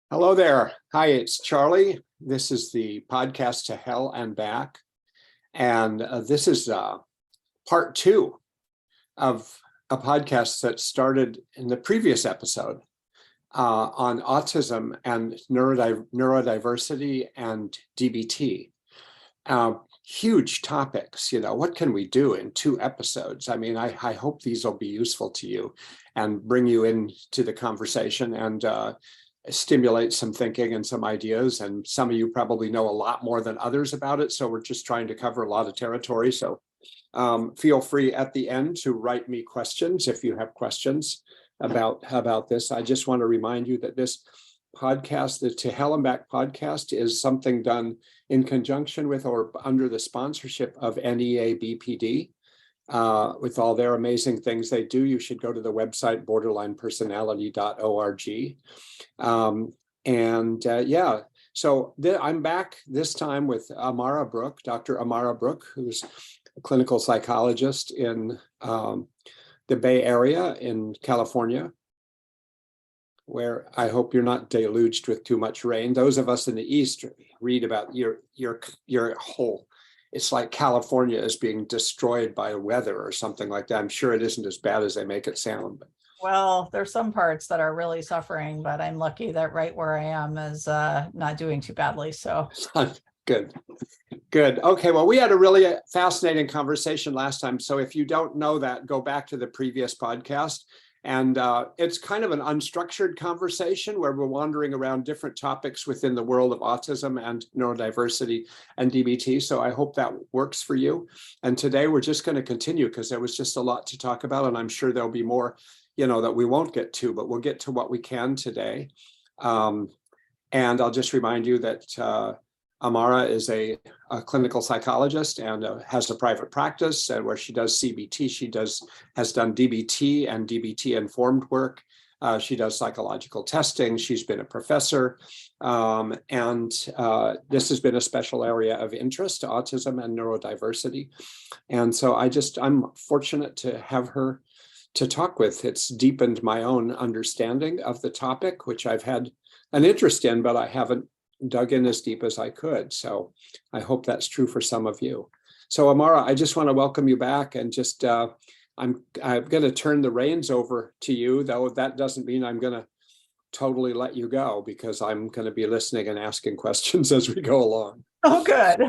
Hello there. Hi, it's Charlie. This is the podcast To Hell and Back. And this is part two of a podcast that started in the previous episode on autism and neurodiversity and DBT. Huge topics, what can we do in 2 episodes? I mean, I hope these will be useful to you and bring you into the conversation and stimulate some thinking and some ideas. And some of you probably know a lot more than others about it. So we're just trying to cover a lot of territory. So feel free at the end to write me questions if you have questions about this. I just want to remind you that this podcast, the To Hell and Back podcast, is something done in conjunction with or under the sponsorship of NEA BPD. With all their amazing things they do, you should go to the website borderlinepersonality.org. So I'm back this time with Amara Brook, Dr. Amara Brook, who's a clinical psychologist in the Bay Area in California, where I hope you're not deluged with too much rain. Those of us in the East read about your whole, it's like California is being destroyed by weather or something like that. I'm sure it isn't as bad as they make it sound. But well, there's some parts that are really suffering, but I'm lucky that right where I am is not doing too badly. So good. Okay, well, we had a really fascinating conversation last time. So if you don't know that, go back to the previous podcast. And it's kind of an unstructured conversation where we're wandering around different topics within the world of autism and neurodiversity and DBT. So I hope that works for you. And today we're just going to continue because there was just a lot to talk about. And I'm sure there'll be more, that we won't get to, but we'll get to what we can today. And I'll just remind you that Amara is a clinical psychologist and has a private practice where she does CBT. She has done DBT and DBT informed work. She does psychological testing. She's been a professor. And this has been a special area of interest, autism and neurodiversity. And so I'm fortunate to have her to talk with. It's deepened my own understanding of the topic, which I've had an interest in, but I haven't dug in as deep as I could. So I hope that's true for some of you. So Amara, I just want to welcome you back and just, I'm going to turn the reins over to you, though that doesn't mean I'm going to totally let you go because I'm going to be listening and asking questions as we go along. Oh, good.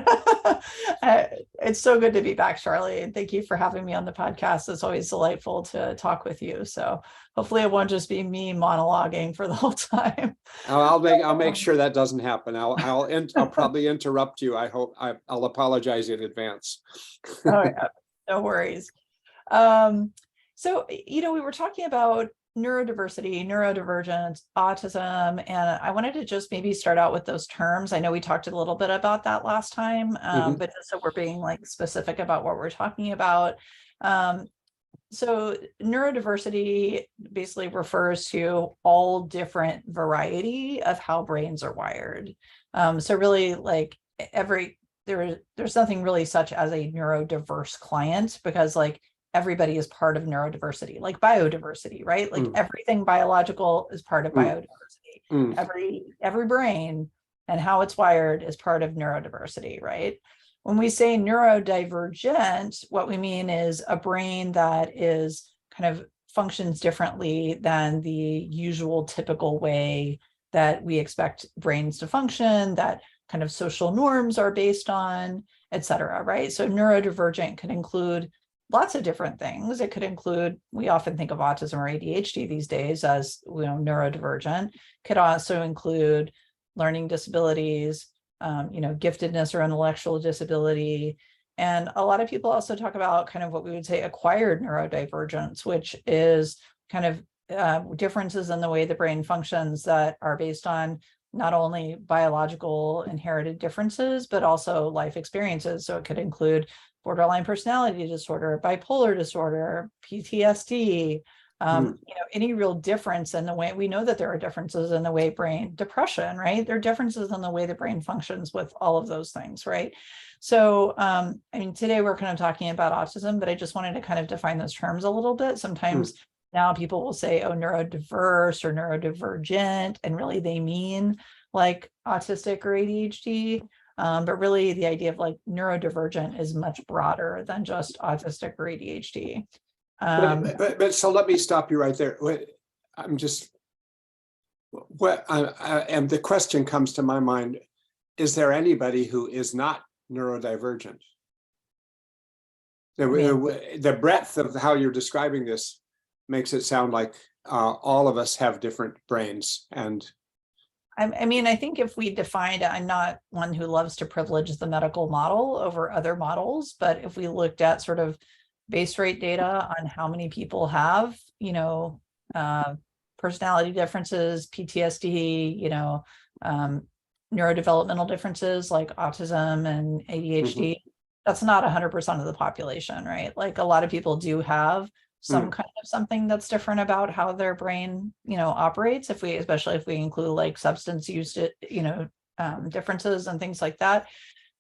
It's so good to be back, Charlie. And thank you for having me on the podcast. It's always delightful to talk with you. So hopefully it won't just be me monologuing for the whole time. I'll make sure that doesn't happen. I'll probably interrupt you. I'll apologize in advance. Oh yeah, no worries. So, we were talking about neurodiversity, neurodivergent, autism, and I wanted to just maybe start out with those terms. I know we talked a little bit about that last time, but just so we're being specific about what we're talking about. So theurodiversity basically refers to all different variety of how brains are wired. So really there's nothing really such as a neurodiverse client because everybody is part of neurodiversity, like biodiversity, right? Everything biological is part of biodiversity. Every brain and how it's wired is part of neurodiversity, right? When we say neurodivergent, what we mean is a brain that is kind of functions differently than the usual typical way that we expect brains to function, that kind of social norms are based on, et cetera, right? So neurodivergent could include lots of different things. It could include, we often think of autism or ADHD these days as neurodivergent. Could also include learning disabilities, giftedness or intellectual disability. And a lot of people also talk about kind of what we would say acquired neurodivergence, which is kind of differences in the way the brain functions that are based on not only biological inherited differences, but also life experiences. So it could include borderline personality disorder, bipolar disorder, PTSD, any real difference in the way we know that there are differences in the way depression, right? There are differences in the way the brain functions with all of those things, right? So, today we're kind of talking about autism, but I just wanted to kind of define those terms a little bit. Sometimes Now people will say, oh, neurodiverse or neurodivergent, and really they mean like autistic or ADHD. But really the idea of like neurodivergent is much broader than just autistic or ADHD. But so let me stop you right there. I'm just, and the question comes to my mind, is there anybody who is not neurodivergent? The breadth of how you're describing this makes it sound like all of us have different brains. And I mean, I think if we defined, I'm not one who loves to privilege the medical model over other models, but if we looked at sort of base rate data on how many people have, personality differences, PTSD, neurodevelopmental differences like autism and ADHD, that's not 100% of the population, right? Like a lot of people do have some kind of something that's different about how their brain, operates, especially if we include like substance use, differences and things like that.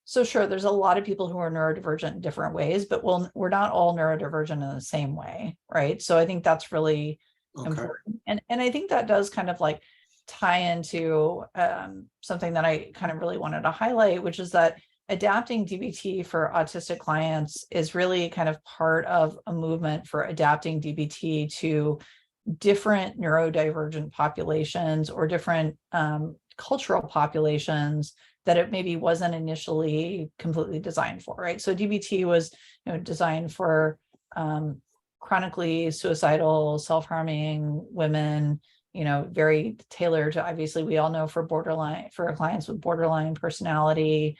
So sure, there's a lot of people who are neurodivergent in different ways, but we're not all neurodivergent in the same way, right? So I think that's really important. And I think that does kind of like tie into something that I kind of really wanted to highlight, which is that adapting DBT for autistic clients is really kind of part of a movement for adapting DBT to different neurodivergent populations or different cultural populations that it maybe wasn't initially completely designed for, right? So DBT was designed for chronically suicidal, self-harming women, very tailored to, obviously, we all know for clients with borderline personality.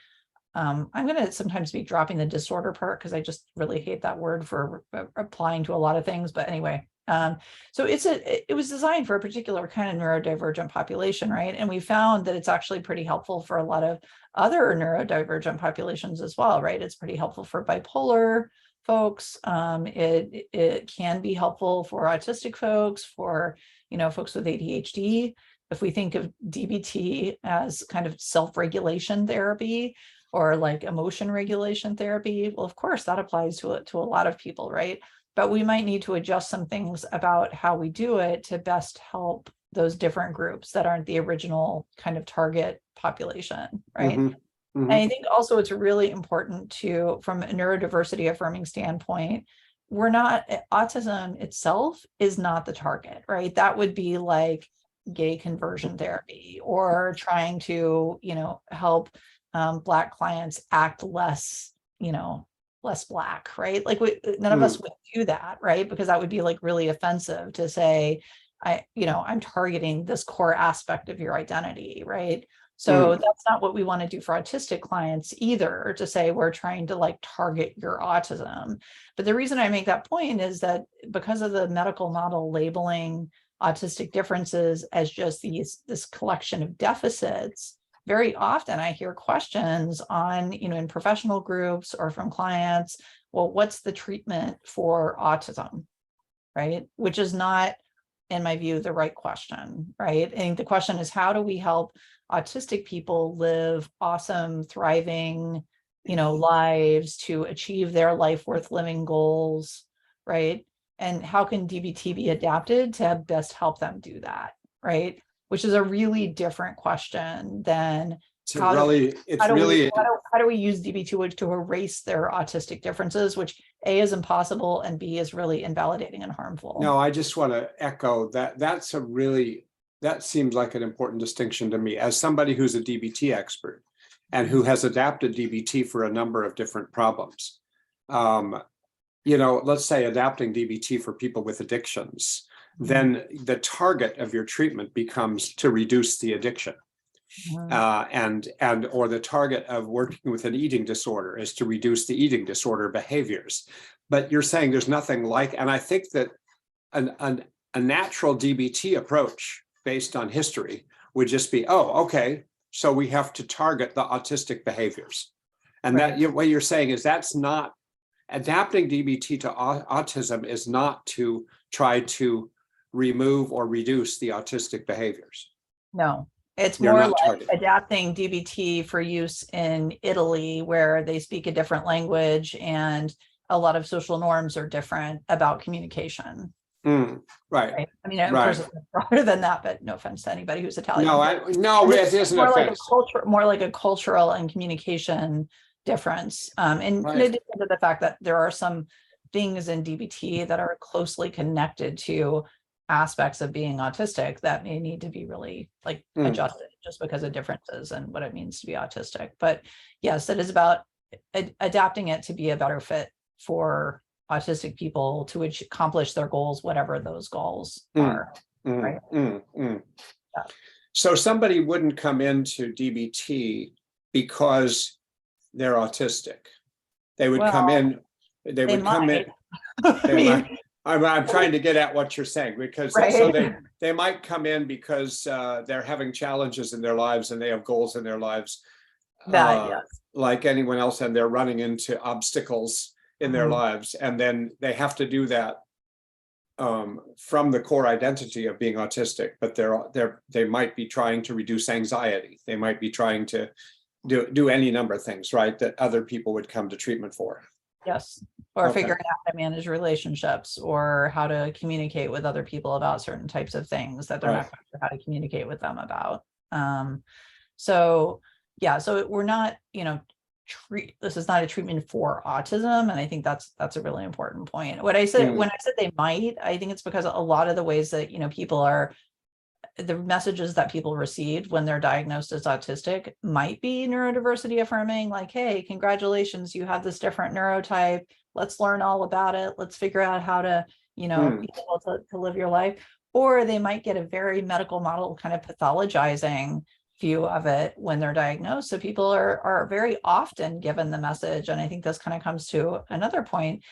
I'm going to sometimes be dropping the disorder part because I just really hate that word for applying to a lot of things. But anyway, so it was designed for a particular kind of neurodivergent population, right? And we found that it's actually pretty helpful for a lot of other neurodivergent populations as well, right? It's pretty helpful for bipolar folks. It can be helpful for autistic folks, for folks with ADHD. If we think of DBT as kind of self-regulation therapy or like emotion regulation therapy, well, of course, that applies to a lot of people, right? But we might need to adjust some things about how we do it to best help those different groups that aren't the original kind of target population, right? And I think also it's really important to, from a neurodiversity affirming standpoint, autism itself is not the target, right? That would be like gay conversion therapy or trying to, help Black clients act less, less Black, right? Like none of us would do that, right? Because that would be like really offensive to say, I'm targeting this core aspect of your identity, right? So that's not what we want to do for autistic clients either, to say we're trying to like target your autism. But the reason I make that point is that because of the medical model labeling autistic differences as just this collection of deficits, very often I hear questions on, in professional groups or from clients, well, what's the treatment for autism, right? Which is not, in my view, the right question, right? And the question is, how do we help autistic people live awesome, thriving, lives to achieve their life worth living goals, right? And how can DBT be adapted to best help them do that, right? Which is a really different question than how do we use DBT to erase their autistic differences, which A, is impossible, and B, is really invalidating and harmful. No, I just want to echo that. That seems like an important distinction to me as somebody who's a DBT expert and who has adapted DBT for a number of different problems. Let's say adapting DBT for people with addictions, then the target of your treatment becomes to reduce the addiction. Or the target of working with an eating disorder is to reduce the eating disorder behaviors. But you're saying there's nothing like, and I think that a natural DBT approach based on history would just be, okay, so we have to target the autistic behaviors. And right. That what you're saying is that's not, adapting DBT to autism is not to try to remove or reduce the autistic behaviors. No, it's more like adapting DBT for use in Italy, where they speak a different language and a lot of social norms are different about communication. Right. Right. I mean, of Right. course, it's broader than that, but no offense to anybody who's Italian. No, it isn't more like offense. more like a cultural and communication difference. In Right. addition to the fact that there are some things in DBT that are closely connected to aspects of being autistic that may need to be really like adjusted just because of differences and what it means to be autistic. But yes, it is about adapting it to be a better fit for autistic people to accomplish their goals, whatever those goals are. Right. Yeah. So somebody wouldn't come into DBT because they're autistic. They would come in. They would come in. I'm trying to get at what you're saying, because so they might come in because they're having challenges in their lives and they have goals in their lives, like anyone else, and they're running into obstacles in their lives, and then they have to do that from the core identity of being autistic. But they might be trying to reduce anxiety. They might be trying to do any number of things, right, that other people would come to treatment for. Yes. Or figuring out how to manage relationships, or how to communicate with other people about certain types of things that they're not quite sure how to communicate with them about. So we're not, this is not a treatment for autism. And I think that's a really important point. What I said, when I said they might, I think it's because a lot of the ways that, people are, the messages that people received when they're diagnosed as autistic might be neurodiversity affirming, like, hey, congratulations, you have this different neurotype. Let's learn all about it. Let's figure out how to, be able to live your life. Or they might get a very medical model kind of pathologizing view of it when they're diagnosed. So people are very often given the message. And I think this kind of comes to another point,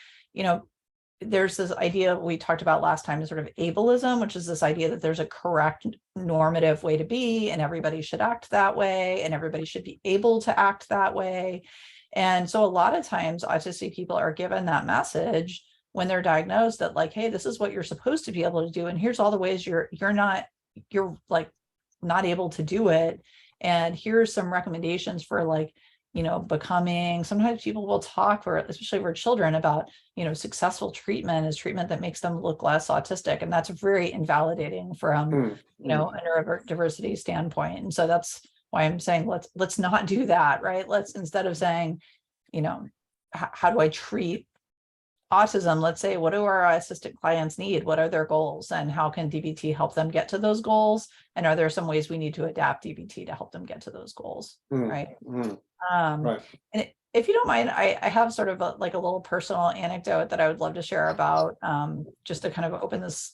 there's this idea we talked about last time, sort of ableism, which is this idea that there's a correct normative way to be, and everybody should act that way, and everybody should be able to act that way. And so a lot of times autistic people are given that message when they're diagnosed, that like, hey, this is what you're supposed to be able to do, and here's all the ways you're like not able to do it. And here's some recommendations for like, becoming. Sometimes people will talk, or especially for children, about, successful treatment is treatment that makes them look less autistic. And that's very invalidating from, a neurodiversity standpoint. And so that's why I'm saying, let's not do that, right? Let's, instead of saying, how do I treat autism, let's say, what do our autistic clients need? What are their goals? And how can DBT help them get to those goals? And are there some ways we need to adapt DBT to help them get to those goals? Right. And if you don't mind, I have sort of a little personal anecdote that I would love to share about, just to kind of open this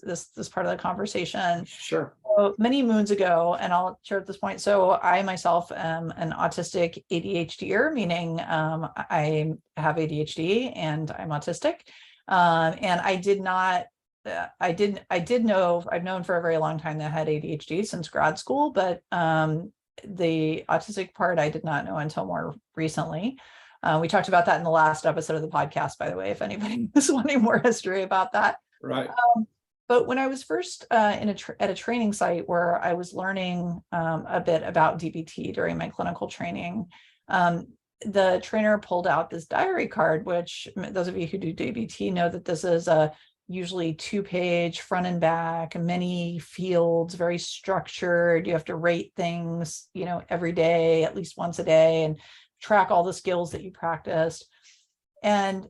part of the conversation. Sure. So many moons ago, and I'll share at this point. So I myself am an autistic ADHDer, meaning I have ADHD and I'm autistic. And I've known for a very long time that I had ADHD since grad school, but the autistic part I did not know until more recently. We talked about that in the last episode of the podcast, by the way, if anybody is wanting more history about that. Right. But when I was first at a training site where I was learning a bit about DBT during my clinical training, the trainer pulled out this diary card, which those of you who do DBT know that this is a usually 2-page front and back, many fields, very structured. You have to rate things, every day, at least once a day, and track all the skills that you practiced. And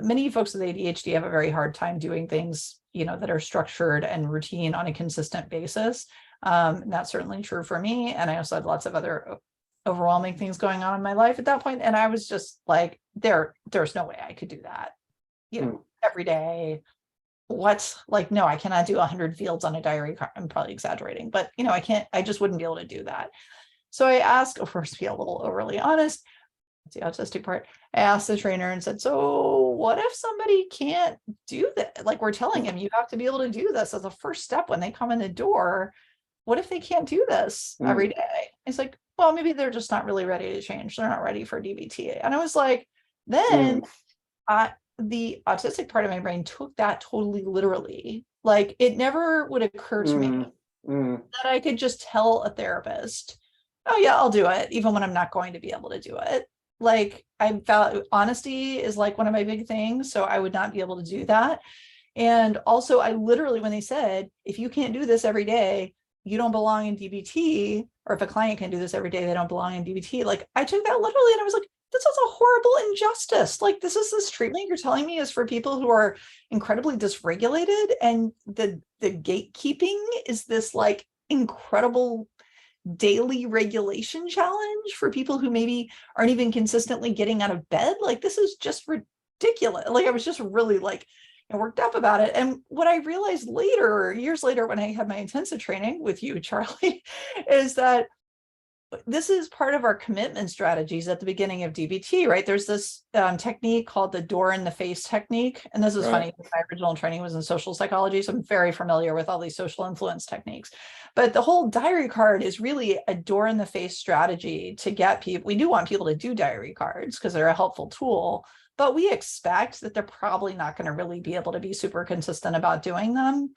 many folks with ADHD have a very hard time doing things, that are structured and routine on a consistent basis. And that's certainly true for me. And I also had lots of other overwhelming things going on in my life at that point. And I was just like, there's no way I could do that, every day. No, I cannot do 100 fields on a diary card. I'm probably exaggerating, but I just wouldn't be able to do that. So I asked, of course, to be a little overly honest, that's the autistic part. I asked the trainer and said, so what if somebody can't do that? Like, we're telling him, you have to be able to do this as a first step when they come in the door. What if they can't do this every day? It's like, well, maybe they're just not really ready to change. They're not ready for DBT. And I was like, then the autistic part of my brain took that totally literally. Like, it never would occur to me that I could just tell a therapist, oh yeah, I'll do it, even when I'm not going to be able to do it. Like, I felt honesty is like one of my big things. So I would not be able to do that. And also, I literally, when they said, if you can't do this every day, you don't belong in DBT, or if a client can do this every day, they don't belong in DBT. Like, I took that literally and I was like, this is a horrible injustice. Like, this treatment you're telling me is for people who are incredibly dysregulated, and the gatekeeping is this like incredible daily regulation challenge for people who maybe aren't even consistently getting out of bed. Like, this is just ridiculous. Like, I was just really like worked up about it. And what I realized later, years later, when I had my intensive training with you, Charlie, is that this is part of our commitment strategies at the beginning of DBT, right? There's this technique called the door in the face technique. And this is funny, my original training was in social psychology, so I'm very familiar with all these social influence techniques. But the whole diary card is really a door in the face strategy to get people. We do want people to do diary cards because they're a helpful tool, but we expect that they're probably not going to really be able to be super consistent about doing them.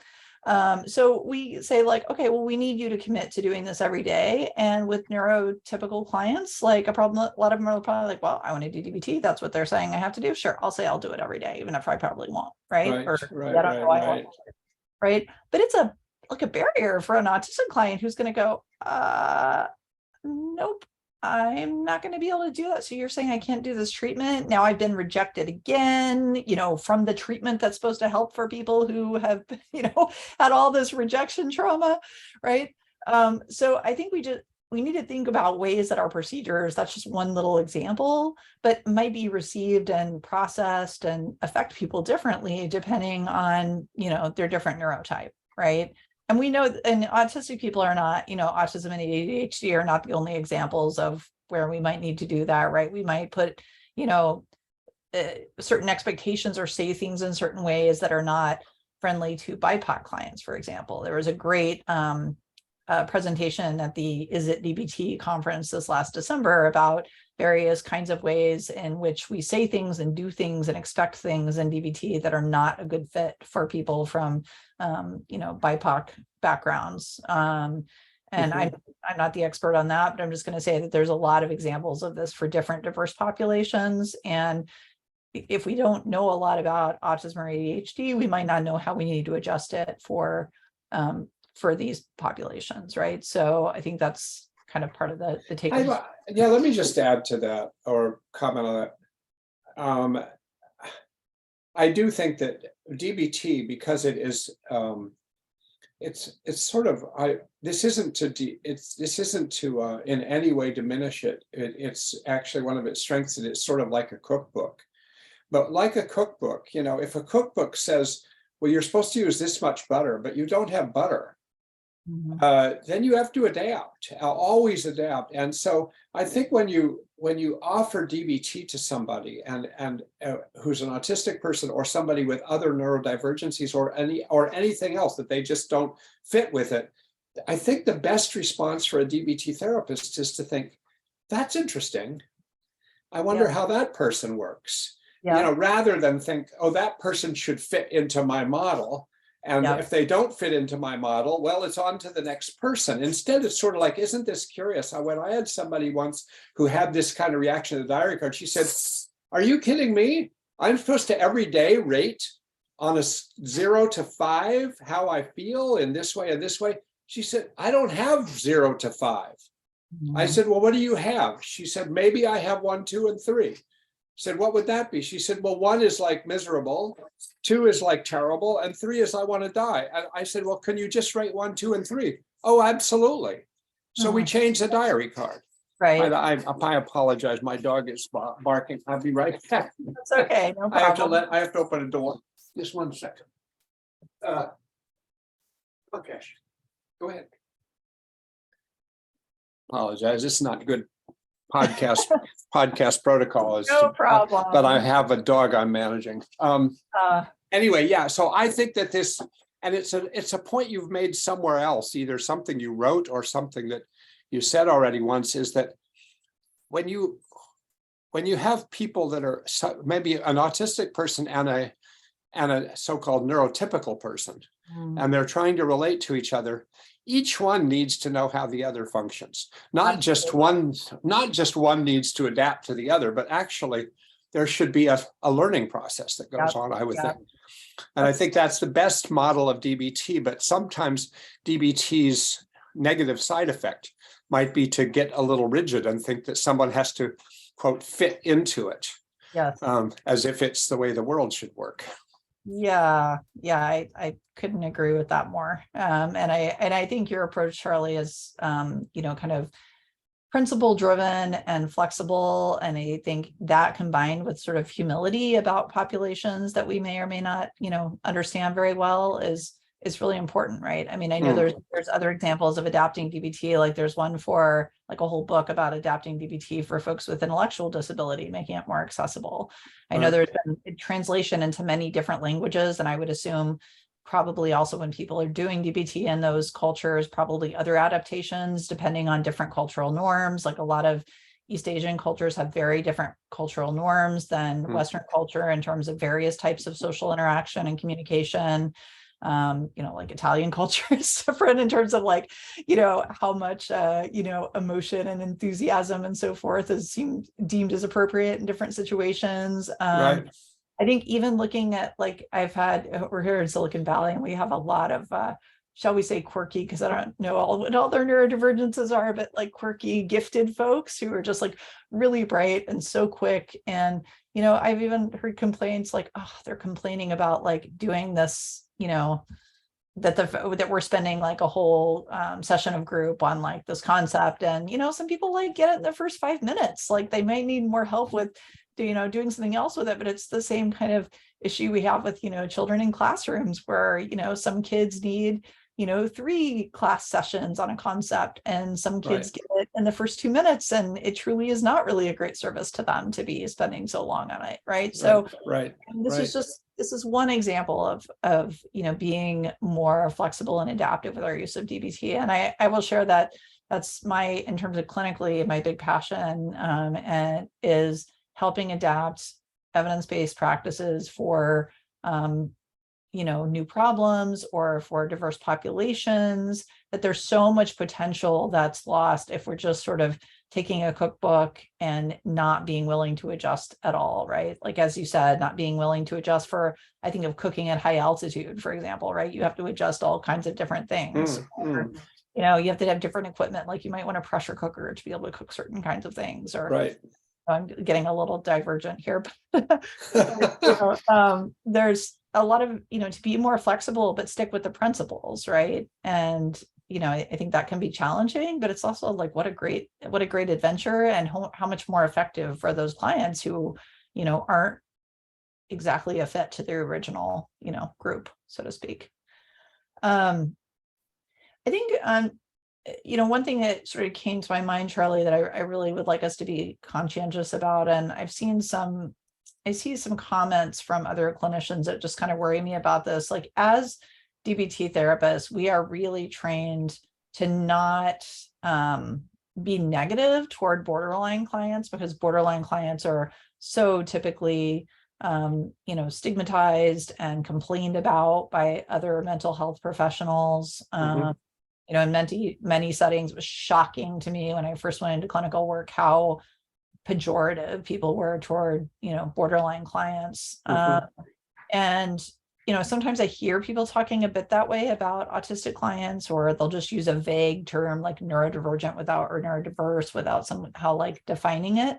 So we say like, okay, well, we need you to commit to doing this every day. And with neurotypical clients, like a lot of them are probably like, well, I want to do DBT. That's what they're saying I have to do. Sure, I'll say I'll do it every day, even if I probably won't, right? Right. But it's like a barrier for an autistic client who's going to go, nope, I'm not going to be able to do that. So you're saying I can't do this treatment. Now I've been rejected again, from the treatment that's supposed to help for people who have, had all this rejection trauma. Right. So I think we need to think about ways that our procedures, that's just one little example, but might be received and processed and affect people differently depending on, their different neurotype. Right. And we know, and autistic people are not, autism and ADHD are not the only examples of where we might need to do that, right? We might put, certain expectations or say things in certain ways that are not friendly to BIPOC clients, for example. There was a great presentation at the Is It DBT conference this last December about various kinds of ways in which we say things and do things and expect things in DBT that are not a good fit for people from, BIPOC backgrounds. And I'm not the expert on that, but I'm just going to say that there's a lot of examples of this for different diverse populations. And if we don't know a lot about autism or ADHD, we might not know how we need to adjust it for these populations, right? So I think that's kind of part of the takeaway. Yeah, let me just add to that or comment on that. I do think that DBT, because it is, it's sort of, this isn't to in any way diminish it. It's actually one of its strengths, that it's sort of like a cookbook. But like a cookbook, if a cookbook says, well, you're supposed to use this much butter, but you don't have butter, then you have to adapt, always adapt. And so I think when you offer DBT to somebody and who's an autistic person or somebody with other neurodivergencies or anything else that they just don't fit with it, I think the best response for a DBT therapist is to think, that's interesting. I wonder how that person works. Rather than think, oh, that person should fit into my model. And if they don't fit into my model, well, it's on to the next person. Instead, it's sort of like, isn't this curious? When I had somebody once who had this kind of reaction to the diary card, she said, are you kidding me? I'm supposed to every day rate on a 0 to 5 how I feel in this way and this way. She said, I don't have 0 to 5. I said, well, what do you have? She said, maybe I have 1, 2, and 3. I said, what would that be? She said, well, 1 is like miserable, 2 is like terrible, and 3 is I want to die. And I said, well, can you just rate 1, 2, and 3? Oh, absolutely. So we changed the diary card. Right. I apologize. My dog is barking. I'll be right back. That's okay. No problem. I have to open a door. Just 1 second. Okay. Go ahead. Apologize. It's not good podcast protocol. No problem. But I have a dog I'm managing. Anyway, yeah. So I think that this, and it's a point you've made somewhere else, either something you wrote or something that you said already once, is that when you have people that are maybe an autistic person and a so-called neurotypical person, and they're trying to relate to each other, each one needs to know how the other functions. Not just one needs to adapt to the other, but actually there should be a learning process that goes on, I would think. And I think that's the best model of DBT, but sometimes DBT's negative side effect might be to get a little rigid and think that someone has to, quote, fit into it. Yes. As if it's the way the world should work. Yeah, I couldn't agree with that more. And I think your approach, Charlie, is kind of principle driven and flexible. And I think that combined with sort of humility about populations that we may or may not, understand very well is really important, right? I mean, I know there's other examples of adapting DBT, like there's one for like a whole book about adapting DBT for folks with intellectual disability, making it more accessible. I know there's been translation into many different languages, and I would assume probably also when people are doing DBT in those cultures, probably other adaptations depending on different cultural norms. Like a lot of East Asian cultures have very different cultural norms than Western culture in terms of various types of social interaction and communication. Like Italian culture is different in terms of like, how much, emotion and enthusiasm and so forth is deemed as appropriate in different situations. Right. I think even looking at we're here in Silicon Valley and we have a lot of, shall we say quirky, because I don't know what all their neurodivergences are, but like quirky, gifted folks who are just like really bright and so quick. And, I've even heard complaints like, oh, they're complaining about like doing this, that we're spending like a whole session of group on like this concept. And, some people like get it in the first 5 minutes, like they might need more help with, doing something else with it. But it's the same kind of issue we have with, children in classrooms where, some kids need, 3 class sessions on a concept, and some kids get it in the first 2 minutes, and it truly is not really a great service to them to be spending so long on it. Right. So this is one example of being more flexible and adaptive with our use of DBT. And I will share that that's in terms of clinically, my big passion, and is helping adapt evidence-based practices for new problems or for diverse populations, that there's so much potential that's lost if we're just sort of taking a cookbook and not being willing to adjust at all, right? Like, as you said, not being willing to adjust for, I think of cooking at high altitude, for example, right? You have to adjust all kinds of different things. Or, you have to have different equipment. Like you might want a pressure cooker to be able to cook certain kinds of things, or I'm getting a little divergent here, but there's a lot of, to be more flexible, but stick with the principles, right? And, I think that can be challenging, but it's also like, what a great adventure, and how much more effective for those clients who, aren't exactly a fit to their original, group, so to speak. I think, one thing that sort of came to my mind, Charlie, that I really would like us to be conscientious about, and I see some comments from other clinicians that just kind of worry me about this. Like, as DBT therapists, we are really trained to not be negative toward borderline clients, because borderline clients are so typically stigmatized and complained about by other mental health professionals. In many settings, it was shocking to me when I first went into clinical work how pejorative people were toward, borderline clients. And, sometimes I hear people talking a bit that way about autistic clients, or they'll just use a vague term like neurodivergent or neurodiverse without somehow like defining it.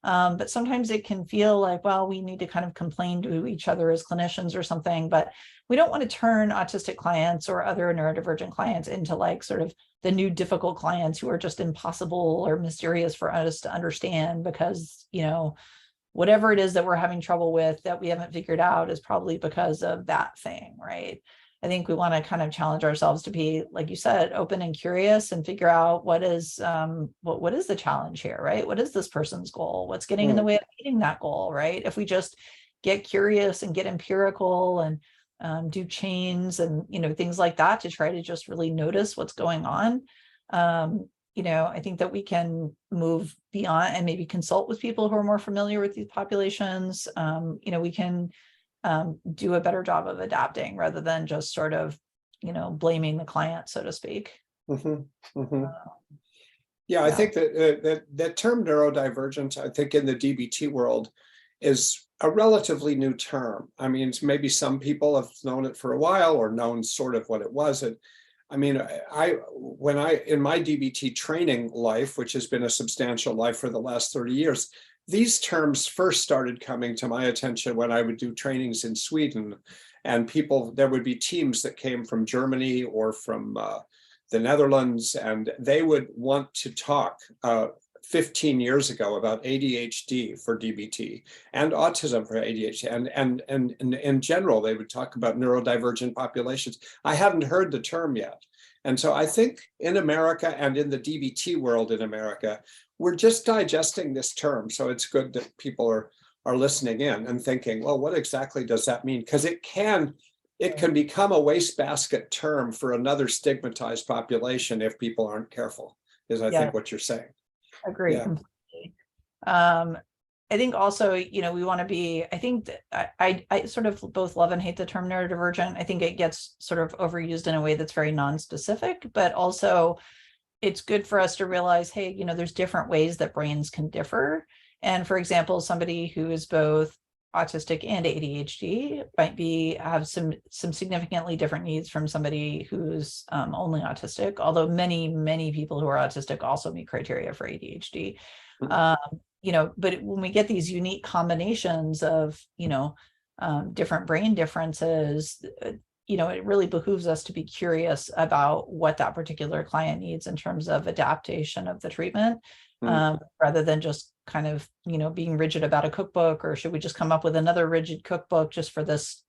But sometimes it can feel like, well, we need to kind of complain to each other as clinicians or something, but we don't want to turn autistic clients or other neurodivergent clients into like sort of the new difficult clients who are just impossible or mysterious for us to understand, because, whatever it is that we're having trouble with that we haven't figured out is probably because of that thing, right? I think we want to kind of challenge ourselves to be, like you said, open and curious, and figure out what is the challenge here, right? What is this person's goal? What's getting in the way of meeting that goal, right? If we just get curious and get empirical and do chains and, things like that to try to just really notice what's going on, I think that we can move beyond and maybe consult with people who are more familiar with these populations. We can do a better job of adapting rather than just sort of, blaming the client, so to speak. I think that term neurodivergent, I think in the DBT world is a relatively new term. I mean, maybe some people have known it for a while or known sort of what it was. And I mean, in my DBT training life, which has been a substantial life for the last 30 years, these terms first started coming to my attention when I would do trainings in Sweden, and there would be teams that came from Germany or from the Netherlands, and they would want to talk 15 years ago about ADHD for DBT and autism for ADHD, and in general, they would talk about neurodivergent populations. I hadn't heard the term yet. And so I think in America and in the DBT world in America, we're just digesting this term. So it's good that people are listening in and thinking, well, what exactly does that mean? Because it can become a wastebasket term for another stigmatized population if people aren't careful, is I think what you're saying. Agree completely. I think also, we want to be, I think that I sort of both love and hate the term neurodivergent. I think it gets sort of overused in a way that's very non-specific, but also it's good for us to realize, hey, there's different ways that brains can differ. And for example, somebody who is both autistic and ADHD might have some significantly different needs from somebody who's only autistic, although many people who are autistic also meet criteria for ADHD. But when we get these unique combinations of, different brain differences, it really behooves us to be curious about what that particular client needs in terms of adaptation of the treatment, rather than just kind of, being rigid about a cookbook, or should we just come up with another rigid cookbook just for this,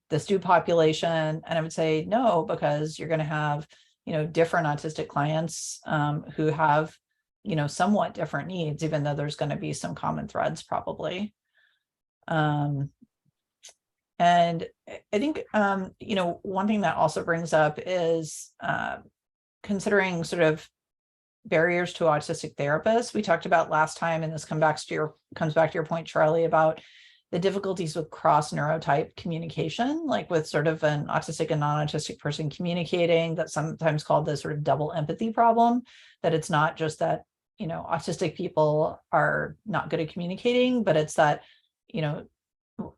this new population? And I would say no, because you're going to have, different autistic clients who have, somewhat different needs, even though there's going to be some common threads probably. And I think, one thing that also brings up is considering sort of barriers to autistic therapists. We talked about last time, and this comes back to your point, Charlie, about the difficulties with cross neurotype communication, like with sort of an autistic and non-autistic person communicating, that's sometimes called the sort of double empathy problem, that it's not just that, autistic people are not good at communicating, but it's that,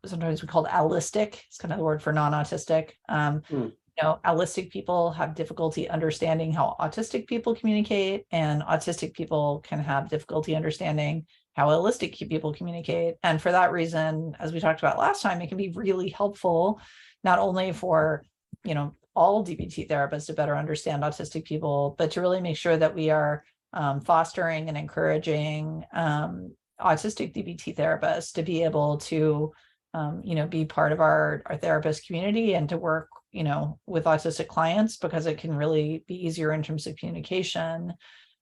sometimes we call it allistic. It's kind of the word for non-autistic. Allistic people have difficulty understanding how autistic people communicate, and autistic people can have difficulty understanding how allistic people communicate. And for that reason, as we talked about last time, it can be really helpful, not only for, all DBT therapists to better understand autistic people, but to really make sure that we are fostering and encouraging autistic DBT therapists to be able to, be part of our therapist community and to work, with autistic clients, because it can really be easier in terms of communication.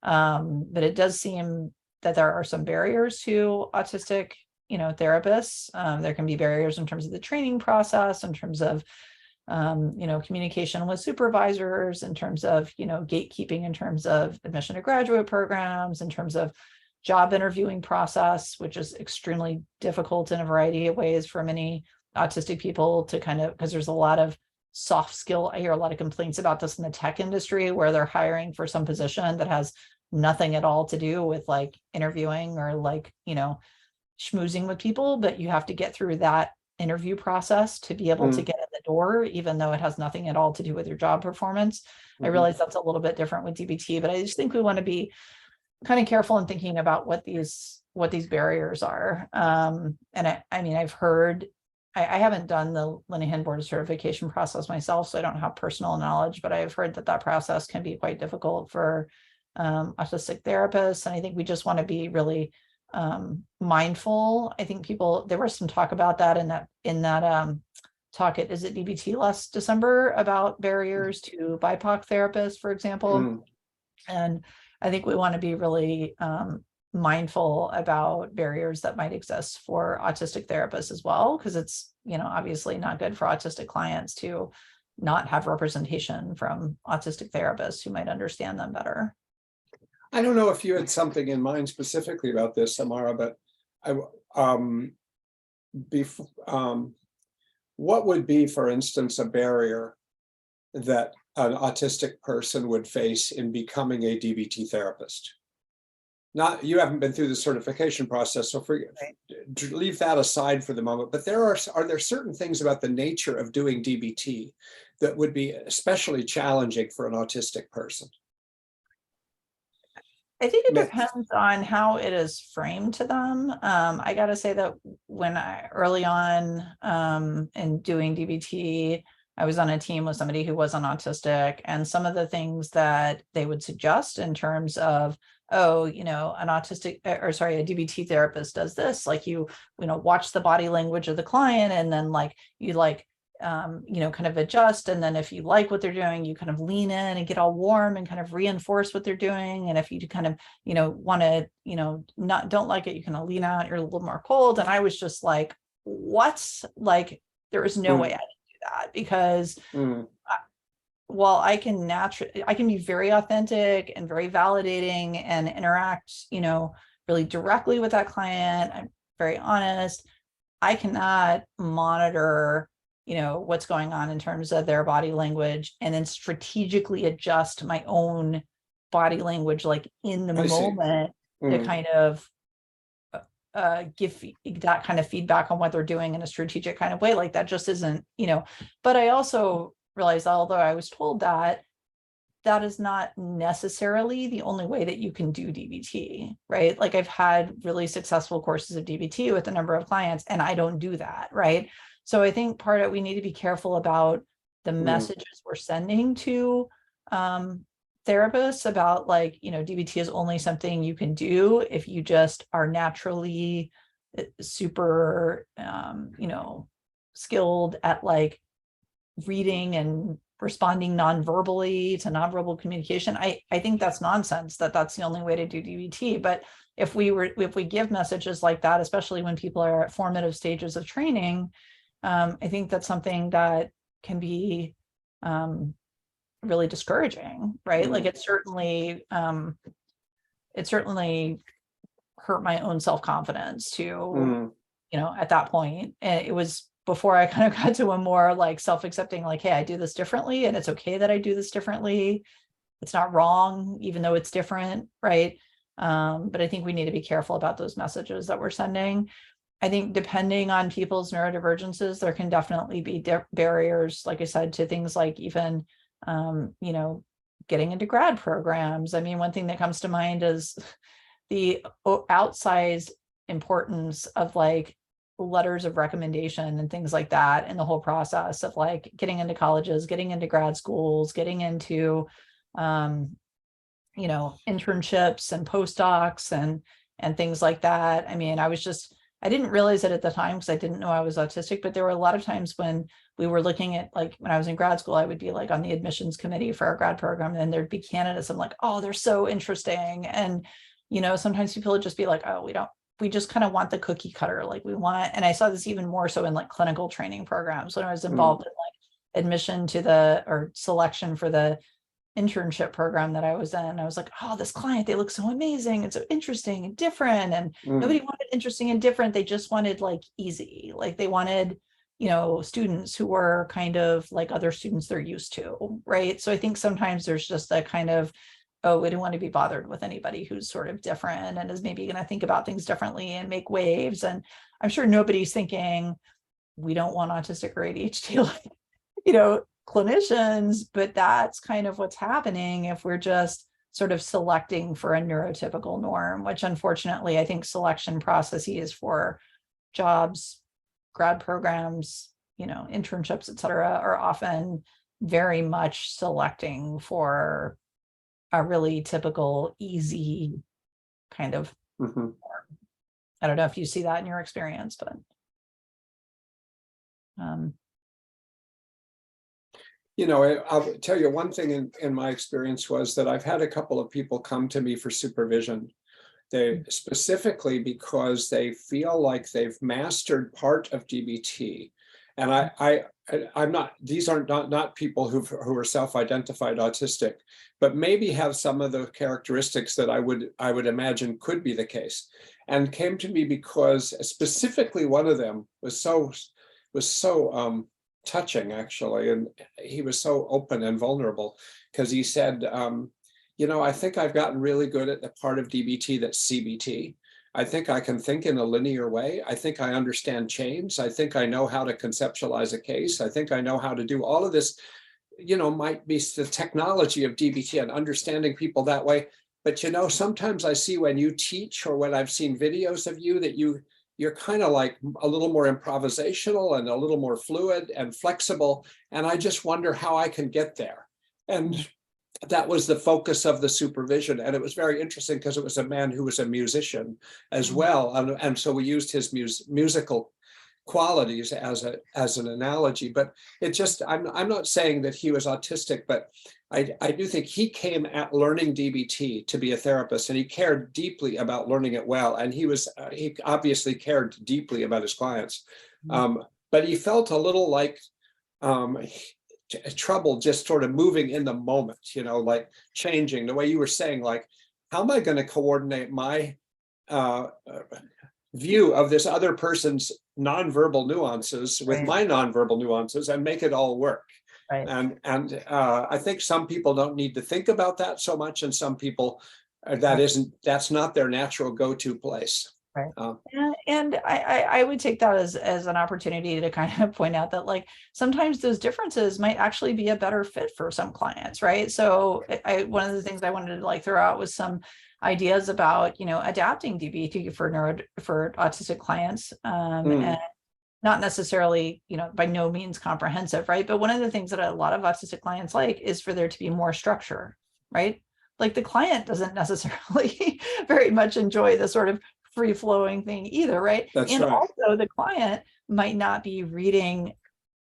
But it does seem that there are some barriers to autistic, therapists. There can be barriers in terms of the training process, in terms of, communication with supervisors, in terms of, gatekeeping, in terms of admission to graduate programs, in terms of job interviewing process, which is extremely difficult in a variety of ways for many autistic people to because there's a lot of soft skill. I hear a lot of complaints about this in the tech industry, where they're hiring for some position that has nothing at all to do with like interviewing or like, schmoozing with people, but you have to get through that interview process to be able to get in the door, even though it has nothing at all to do with your job performance. I realize that's a little bit different with DBT, but I just think we want to be kind of careful in thinking about what these barriers are. And I've heard, I haven't done the Linehan board certification process myself, so I don't have personal knowledge, but I've heard that process can be quite difficult for autistic therapists. And I think we just want to be really mindful. I think there was some talk about that in that talk at, is it DBT last December, about barriers to BIPOC therapists, for example. And I think we want to be really mindful about barriers that might exist for autistic therapists as well, because it's, obviously not good for autistic clients to not have representation from autistic therapists who might understand them better. I don't know if you had something in mind specifically about this, Amara, but what would be, for instance, a barrier that an autistic person would face in becoming a DBT therapist? not, you haven't been through the certification process, so leave that aside for the moment. But are there certain things about the nature of doing DBT that would be especially challenging for an autistic person? I think it depends on how it is framed to them. I got to say that when early on in doing DBT, I was on a team with somebody who wasn't autistic, and some of the things that they would suggest in terms of, oh, an autistic, or sorry, a DBT therapist does this, like you watch the body language of the client, and then like you kind of adjust, and then if you like what they're doing, you kind of lean in and get all warm and kind of reinforce what they're doing. And if you kind of want to don't like it, you kind of lean out, you're a little more cold. And I was just like, what's like, there is no way I can do that, because while I can be very authentic and very validating and interact really directly with that client, I'm very honest, I cannot monitor what's going on in terms of their body language and then strategically adjust my own body language, like in the moment, to kind of give that kind of feedback on what they're doing in a strategic kind of way. Like that just isn't, but I also realized, although I was told that is not necessarily the only way that you can do DBT, right? Like I've had really successful courses of DBT with a number of clients, and I don't do that, right? So I think part of it, we need to be careful about the messages we're sending to therapists about, like, DBT is only something you can do if you just are naturally super, skilled at like reading and responding non-verbally to nonverbal communication. I think that's nonsense, that's the only way to do DBT. But if we give messages like that, especially when people are at formative stages of training, I think that's something that can be really discouraging, right? Like it certainly hurt my own self-confidence to, at that point. And it was before I kind of got to a more like self-accepting, like, hey, I do this differently, and it's okay that I do this differently. It's not wrong, even though it's different, right? But I think we need to be careful about those messages that we're sending. I think depending on people's neurodivergences, there can definitely be barriers, like I said, to things like even, getting into grad programs. I mean, one thing that comes to mind is the outsized importance of like letters of recommendation and things like that in the whole process of like getting into colleges, getting into grad schools, getting into, internships and postdocs and things like that. I mean, I didn't realize it at the time because I didn't know I was autistic, but there were a lot of times when we were looking at, like, when I was in grad school, I would be like on the admissions committee for our grad program, and there'd be candidates. I'm like, oh, they're so interesting. And, sometimes people would just be like, oh, we just kind of want the cookie cutter. Like and I saw this even more so in like clinical training programs when I was involved in like admission to or selection for the internship program that I was in. I was like, oh, this client, they look so amazing and so interesting and different. And nobody wanted interesting and different. They just wanted like easy. Like they wanted, students who were kind of like other students they're used to, right? So I think sometimes there's just a kind of, oh, we don't want to be bothered with anybody who's sort of different and is maybe going to think about things differently and make waves. And I'm sure nobody's thinking we don't want autistic or ADHD, clinicians, but that's kind of what's happening if we're just sort of selecting for a neurotypical norm, which unfortunately I think selection processes for jobs, grad programs, internships, et cetera, are often very much selecting for a really typical, easy kind of norm. I don't know if you see that in your experience, but I'll tell you one thing in my experience was that I've had a couple of people come to me for supervision. They specifically because they feel like they've mastered part of DBT. And I'm not, these are not people who are self-identified autistic, but maybe have some of the characteristics that I would imagine could be the case, and came to me because specifically one of them was so touching, actually, and he was so open and vulnerable because he said I think I've gotten really good at the part of DBT that's CBT. I think I can think in a linear way. I think I understand chains. I think I know how to conceptualize a case. I think I know how to do all of this, might be the technology of DBT and understanding people that way. But, sometimes I see when you teach or when I've seen videos of you that you're kind of like a little more improvisational and a little more fluid and flexible. And I just wonder how I can get there. And that was the focus of the supervision. And it was very interesting because it was a man who was a musician as well. And so we used his musical qualities as an analogy, but I'm not saying that he was autistic, but I do think he came at learning DBT to be a therapist, and he cared deeply about learning it well. And he obviously cared deeply about his clients. But he felt a little like trouble just sort of moving in the moment, like changing the way you were saying, like, how am I going to coordinate my view of this other person's nonverbal nuances with my nonverbal nuances and make it all work. Right. And I think some people don't need to think about that so much, and some people that's not their natural go-to place. Right. And I would take that as an opportunity to kind of point out that, like, sometimes those differences might actually be a better fit for some clients, right? So one of the things I wanted to throw out was some ideas about, adapting DBT for autistic clients, and not necessarily, by no means comprehensive, right? But one of the things that a lot of autistic clients like is for there to be more structure, right? Like, the client doesn't necessarily very much enjoy the sort of free-flowing thing either, right? That's and right. Also, the client might not be reading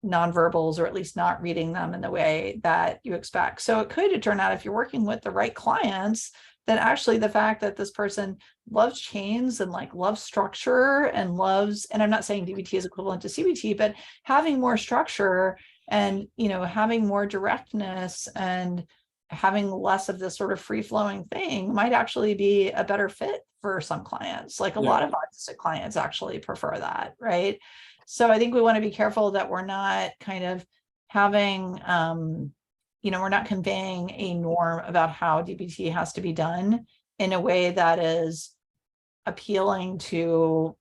nonverbals, or at least not reading them in the way that you expect. So it could turn out, if you're working with the right clients, that actually the fact that this person loves chains and loves structure and I'm not saying DBT is equivalent to CBT, but having more structure and, having more directness and having less of this sort of free-flowing thing might actually be a better fit for some clients. Like, a lot of autistic clients actually prefer that, right? So I think we want to be careful that we're not kind of having, we're not conveying a norm about how DBT has to be done in a way that is appealing to,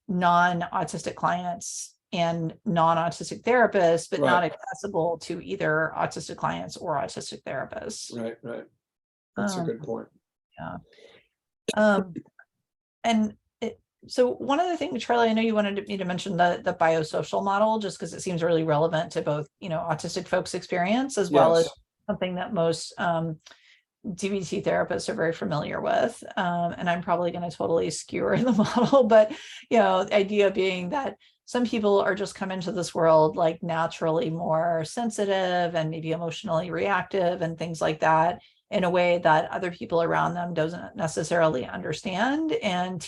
non-autistic clients and non-autistic therapists, but not accessible to either autistic clients or autistic therapists. Right. That's a good point. Yeah. So one other thing, Charlie, I know you wanted me to mention the biosocial model, just because it seems really relevant to both, autistic folks' experience, as well as something that most DBT therapists are very familiar with. And I'm probably going to totally skewer the model, but, the idea being that some people are just come into this world naturally more sensitive and maybe emotionally reactive and things like that, in a way that other people around them doesn't necessarily understand, and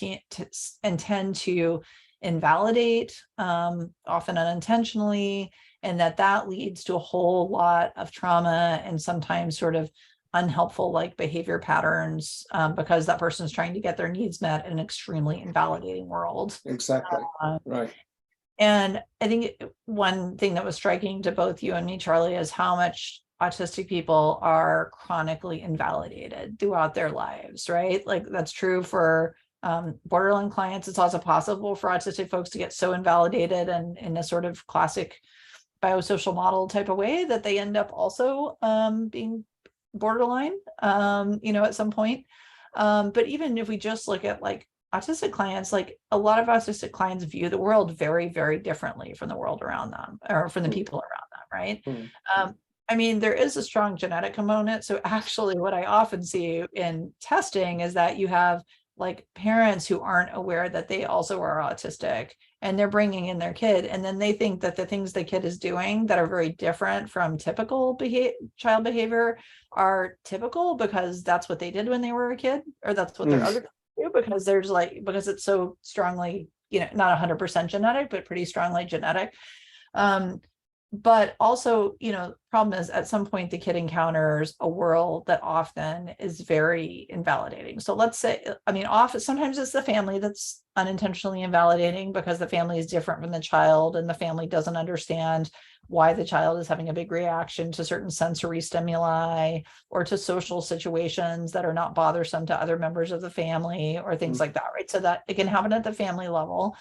tend to invalidate, often unintentionally, and that leads to a whole lot of trauma and sometimes sort of unhelpful behavior patterns, because that person is trying to get their needs met in an extremely invalidating world. Exactly. Right. And I think one thing that was striking to both you and me, Charlie, is how much autistic people are chronically invalidated throughout their lives, right? That's true for borderline clients. It's also possible for autistic folks to get so invalidated and in a sort of classic biosocial model type of way that they end up also being borderline, at some point. But even if we just look at autistic clients, a lot of autistic clients view the world very, very differently from the world around them, or from the people around them, right? There is a strong genetic component. So actually what I often see in testing is that you have parents who aren't aware that they also are autistic, and they're bringing in their kid, and then they think that the things the kid is doing that are very different from typical child behavior are typical because that's what they did when they were a kid, or that's what their other kids do, because it's so strongly, not 100% genetic, but pretty strongly genetic. but also, problem is at some point the kid encounters a world that often is very invalidating. So let's say, often sometimes it's the family that's unintentionally invalidating because the family is different from the child and the family doesn't understand why the child is having a big reaction to certain sensory stimuli or to social situations that are not bothersome to other members of the family or things like that, right? So that it can happen at the family level.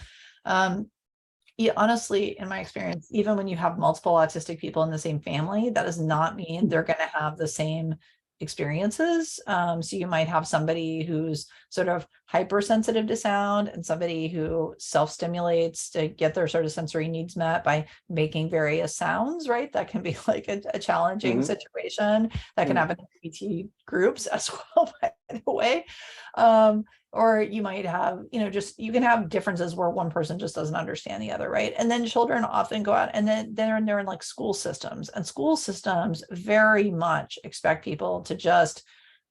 Yeah, honestly, in my experience, even when you have multiple autistic people in the same family, that does not mean they're going to have the same experiences. So you might have somebody who's sort of hypersensitive to sound and somebody who self-stimulates to get their sort of sensory needs met by making various sounds, right? That can be like a challenging situation that can happen in DBT groups as well, by the way. Or you might have, you can have differences where one person just doesn't understand the other, right? And then children often go out and then they're in like school systems, and school systems very much expect people to just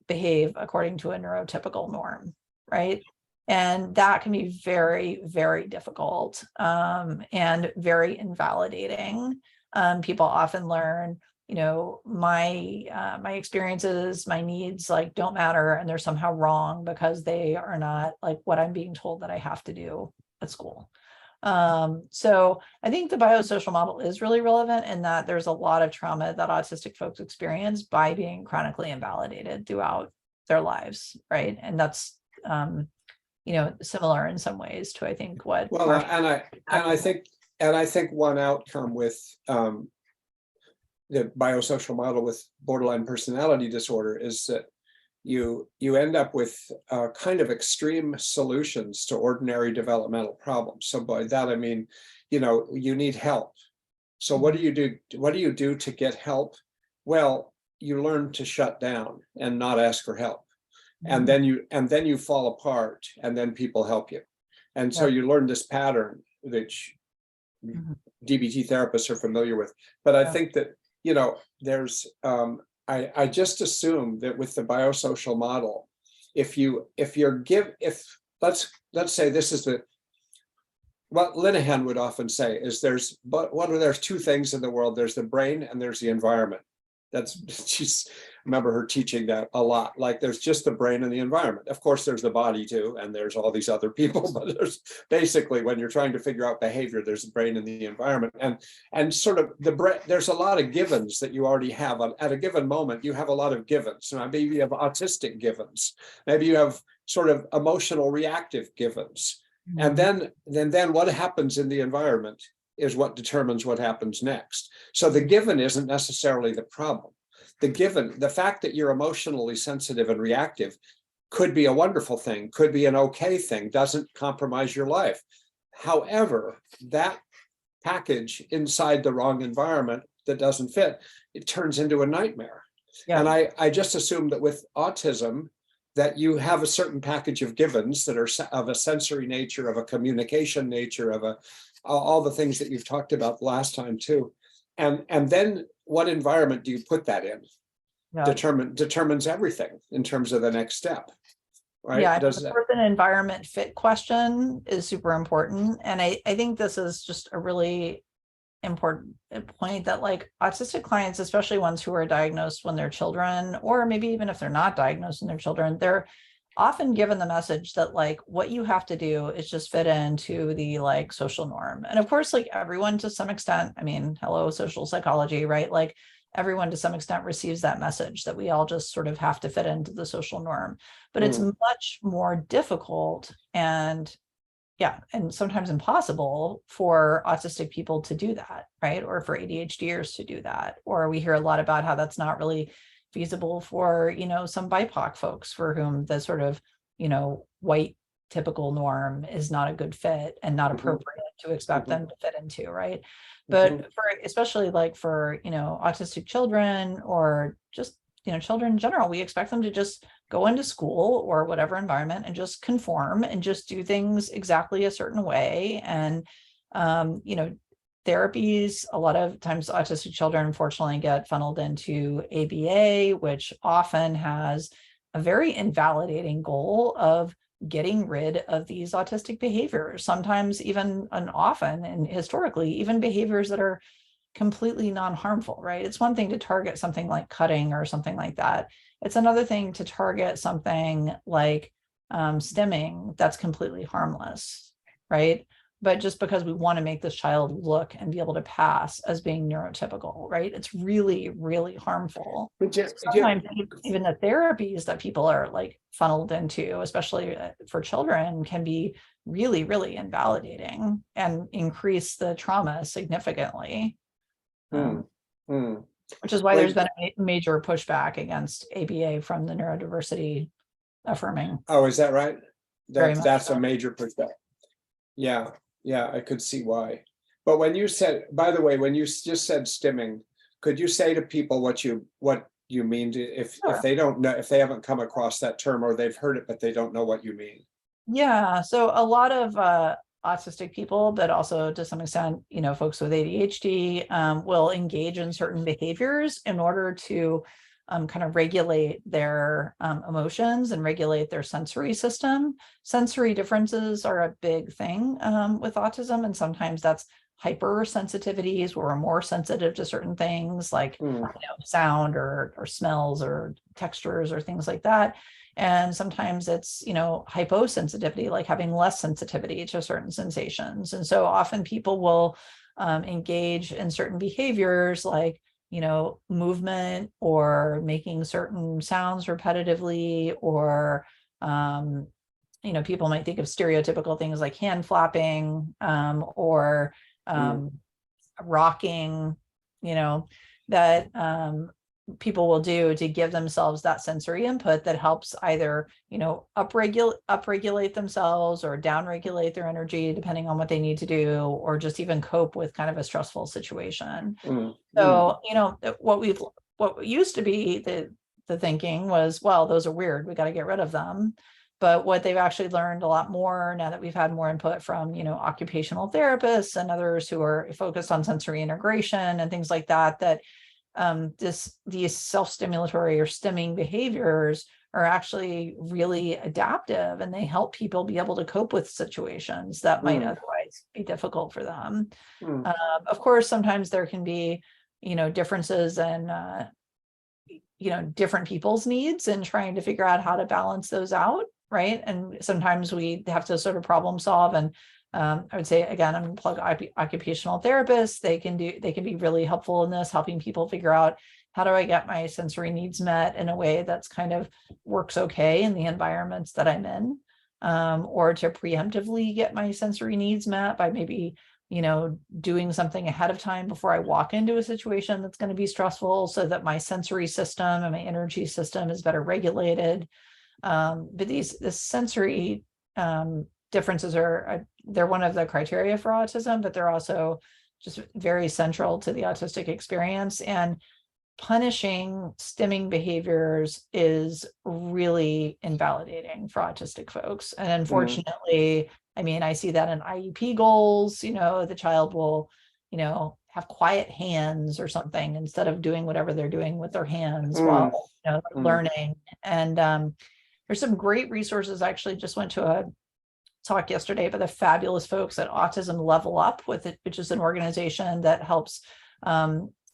behave according to a neurotypical norm, right? And that can be very, very difficult and very invalidating. People often learn, my experiences, my needs like don't matter, and they're somehow wrong because they are not like what I'm being told that I have to do at school. So I think the biosocial model is really relevant in that there's a lot of trauma that autistic folks experience by being chronically invalidated throughout their lives, right? And that's similar in some ways to, I think, what I think one outcome with the biosocial model with borderline personality disorder is that you end up with kind of extreme solutions to ordinary developmental problems. So by that I mean, you need help. So what do you do? What do you do to get help? Well, you learn to shut down and not ask for help, and then you fall apart, and then people help you, and so you learn this pattern that DBT therapists are familiar with. But I think that there's I just assume that with the biosocial model, if let's say this is what Linehan would often say is there's two things in the world. There's the brain and there's the environment. She's remember her teaching that a lot. Like there's just the brain and the environment. Of course, there's the body too, and there's all these other people, but there's basically, when you're trying to figure out behavior, there's the brain and the environment. And sort of there's a lot of givens that you already have. At a given moment, you have a lot of givens. So maybe you have autistic givens. Maybe you have sort of emotional reactive givens. And then what happens in the environment is what determines what happens next. So the given isn't necessarily the problem. The fact that you're emotionally sensitive and reactive could be a wonderful thing, could be an okay thing, doesn't compromise your life. However, that package inside the wrong environment that doesn't fit, it turns into a nightmare. Yeah. And I just assume that with autism, that you have a certain package of givens that are of a sensory nature, of a communication nature, of all the things that you've talked about last time too. And then what environment do you put that in? Yeah. Determines everything in terms of the next step, right? Yeah, the person environment fit question is super important. And I think this is just a really important point that like autistic clients, especially ones who are diagnosed when they're children, or maybe even if they're not diagnosed when they're children, they're often given the message that like what you have to do is just fit into the like social norm. And of course, like everyone to some extent, I mean, hello, social psychology, right? Like everyone to some extent receives that message that we all just sort of have to fit into the social norm. But it's much more difficult and sometimes impossible for autistic people to do that, right? Or for ADHDers to do that. Or we hear a lot about how that's not really feasible for, some BIPOC folks for whom the sort of, white typical norm is not a good fit and not appropriate to expect them to fit into, right? But for especially like for, autistic children or just, children in general, we expect them to just go into school or whatever environment and just conform and just do things exactly a certain way. And, therapies, a lot of times autistic children unfortunately get funneled into ABA, which often has a very invalidating goal of getting rid of these autistic behaviors, sometimes even and often and historically, even behaviors that are completely non-harmful, right? It's one thing to target something like cutting or something like that. It's another thing to target something like stimming that's completely harmless, right? But just because we want to make this child look and be able to pass as being neurotypical, right? It's really, really harmful. Sometimes even the therapies that people are like funneled into, especially for children, can be really, really invalidating and increase the trauma significantly. Which is why there's been a major pushback against ABA from the neurodiversity affirming. Oh, is that right? That's so. A major pushback. Yeah, I could see why. But when you said, by the way, when you just said stimming, could you say to people what you mean if they don't know, if they haven't come across that term, or they've heard it but they don't know what you mean? Yeah, so a lot of autistic people, but also to some extent, folks with ADHD will engage in certain behaviors in order to kind of regulate their emotions and regulate their sensory system. Sensory differences are a big thing with autism, and sometimes that's hypersensitivities where we're more sensitive to certain things like sound or smells or textures or things like that. And sometimes it's, hyposensitivity, like having less sensitivity to certain sensations. And so often people will engage in certain behaviors like, movement or making certain sounds repetitively, or, people might think of stereotypical things like hand flapping or rocking, that people will do to give themselves that sensory input that helps either, upregulate themselves or downregulate their energy, depending on what they need to do, or just even cope with kind of a stressful situation. So, what used to be the thinking was, well, those are weird, we got to get rid of them. But what they've actually learned a lot more now that we've had more input from, occupational therapists and others who are focused on sensory integration and things like that, that these self-stimulatory or stimming behaviors are actually really adaptive, and they help people be able to cope with situations that might otherwise be difficult for them. Of course, sometimes there can be, differences in, different people's needs and trying to figure out how to balance those out, right? And sometimes we have to sort of problem solve. And I would say, again, I'm going to plug occupational therapists. They can be really helpful in this, helping people figure out, how do I get my sensory needs met in a way that's kind of works okay in the environments that I'm in, or to preemptively get my sensory needs met by maybe, doing something ahead of time before I walk into a situation that's going to be stressful, so that my sensory system and my energy system is better regulated. But the sensory differences they're one of the criteria for autism, but they're also just very central to the autistic experience. And punishing stimming behaviors is really invalidating for autistic folks. And unfortunately, I see that in IEP goals, the child will, have quiet hands or something instead of doing whatever they're doing with their hands while learning. And there's some great resources. I actually just went to a talk yesterday by the fabulous folks at Autism Level Up which is an organization that helps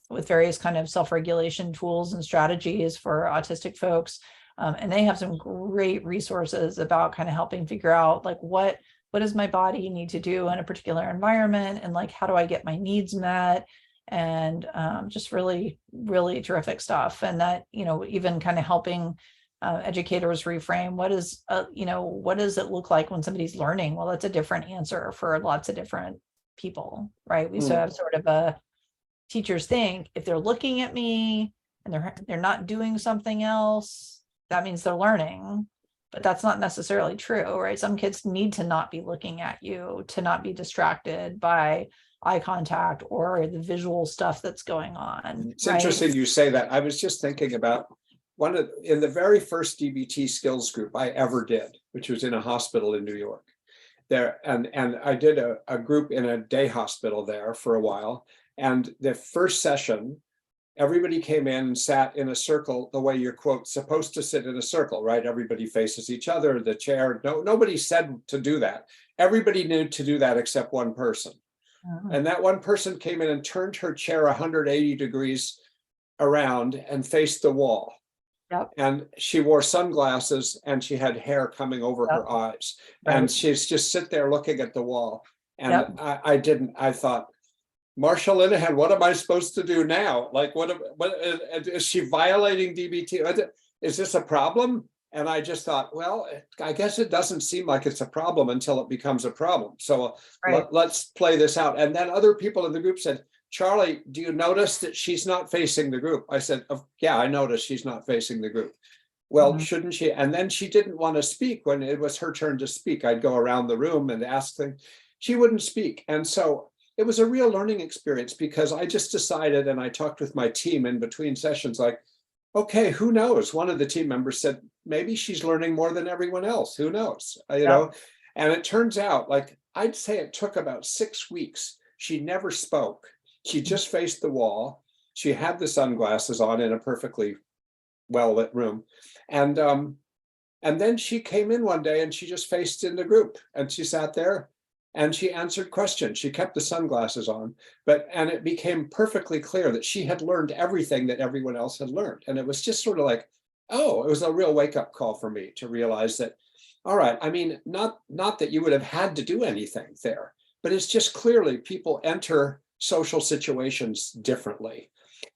with various kind of self-regulation tools and strategies for autistic folks. And they have some great resources about kind of helping figure out like what does my body need to do in a particular environment, and like how do I get my needs met, and just really, really terrific stuff. And that, even kind of helping educators reframe what does it look like when somebody's learning? Well, that's a different answer for lots of different people, right? We still have sort of a teachers think if they're looking at me and they're not doing something else, that means they're learning. But that's not necessarily true, right? Some kids need to not be looking at you, to not be distracted by eye contact or the visual stuff that's going on. It's interesting you say that. I was just thinking about in the very first DBT skills group I ever did, which was in a hospital in New York. And I did a group in a day hospital there for a while. And the first session, everybody came in and sat in a circle the way you're, quote, supposed to sit in a circle, right? Everybody faces each other, the chair. Nobody said to do that. Everybody knew to do that except one person. And that one person came in and turned her chair 180 degrees around and faced the wall. Yep. And she wore sunglasses and she had hair coming over Yep. her eyes. Right. And she's just sit there looking at the wall. And Yep. I thought, Marsha Linehan, what am I supposed to do now? Like, what is she violating DBT? Is this a problem? And I just thought, well, I guess it doesn't seem like it's a problem until it becomes a problem. So Right. let's play this out. And then other people in the group said, Charlie, do you notice that she's not facing the group? I said, oh, yeah, I noticed she's not facing the group. Well, shouldn't she? And then she didn't want to speak when it was her turn to speak. I'd go around the room and ask things. She wouldn't speak. And so it was a real learning experience, because I just decided, and I talked with my team in between sessions, like, okay, who knows? One of the team members said, maybe she's learning more than everyone else. Who knows? You know? And it turns out, like, I'd say it took about 6 weeks. She never spoke. She just faced the wall. She had the sunglasses on in a perfectly well-lit room. And then she came in one day and she just faced in the group and she sat there and she answered questions. She kept the sunglasses on, and it became perfectly clear that she had learned everything that everyone else had learned. And it was just sort of like, oh, it was a real wake-up call for me to realize that, all right, I mean, not that you would have had to do anything there, but it's just clearly people enter social situations differently.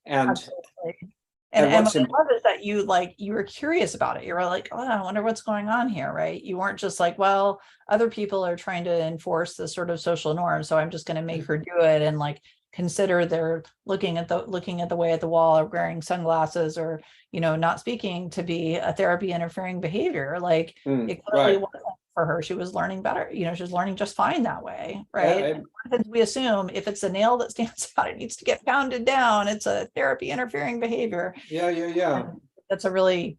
And Absolutely. And what's what I love is that you were curious about it. You were like, oh, I wonder what's going on here, right? You weren't just like, well, other people are trying to enforce this sort of social norm, so I'm just going to make her do it, and like consider they're looking at the way at the wall, or wearing sunglasses, or not speaking to be a therapy interfering behavior. Like it clearly wasn't for her. She was learning better. She was learning just fine that way, right? We assume if it's a nail that stands out, it needs to get pounded down. It's a therapy interfering behavior. Yeah. And that's a really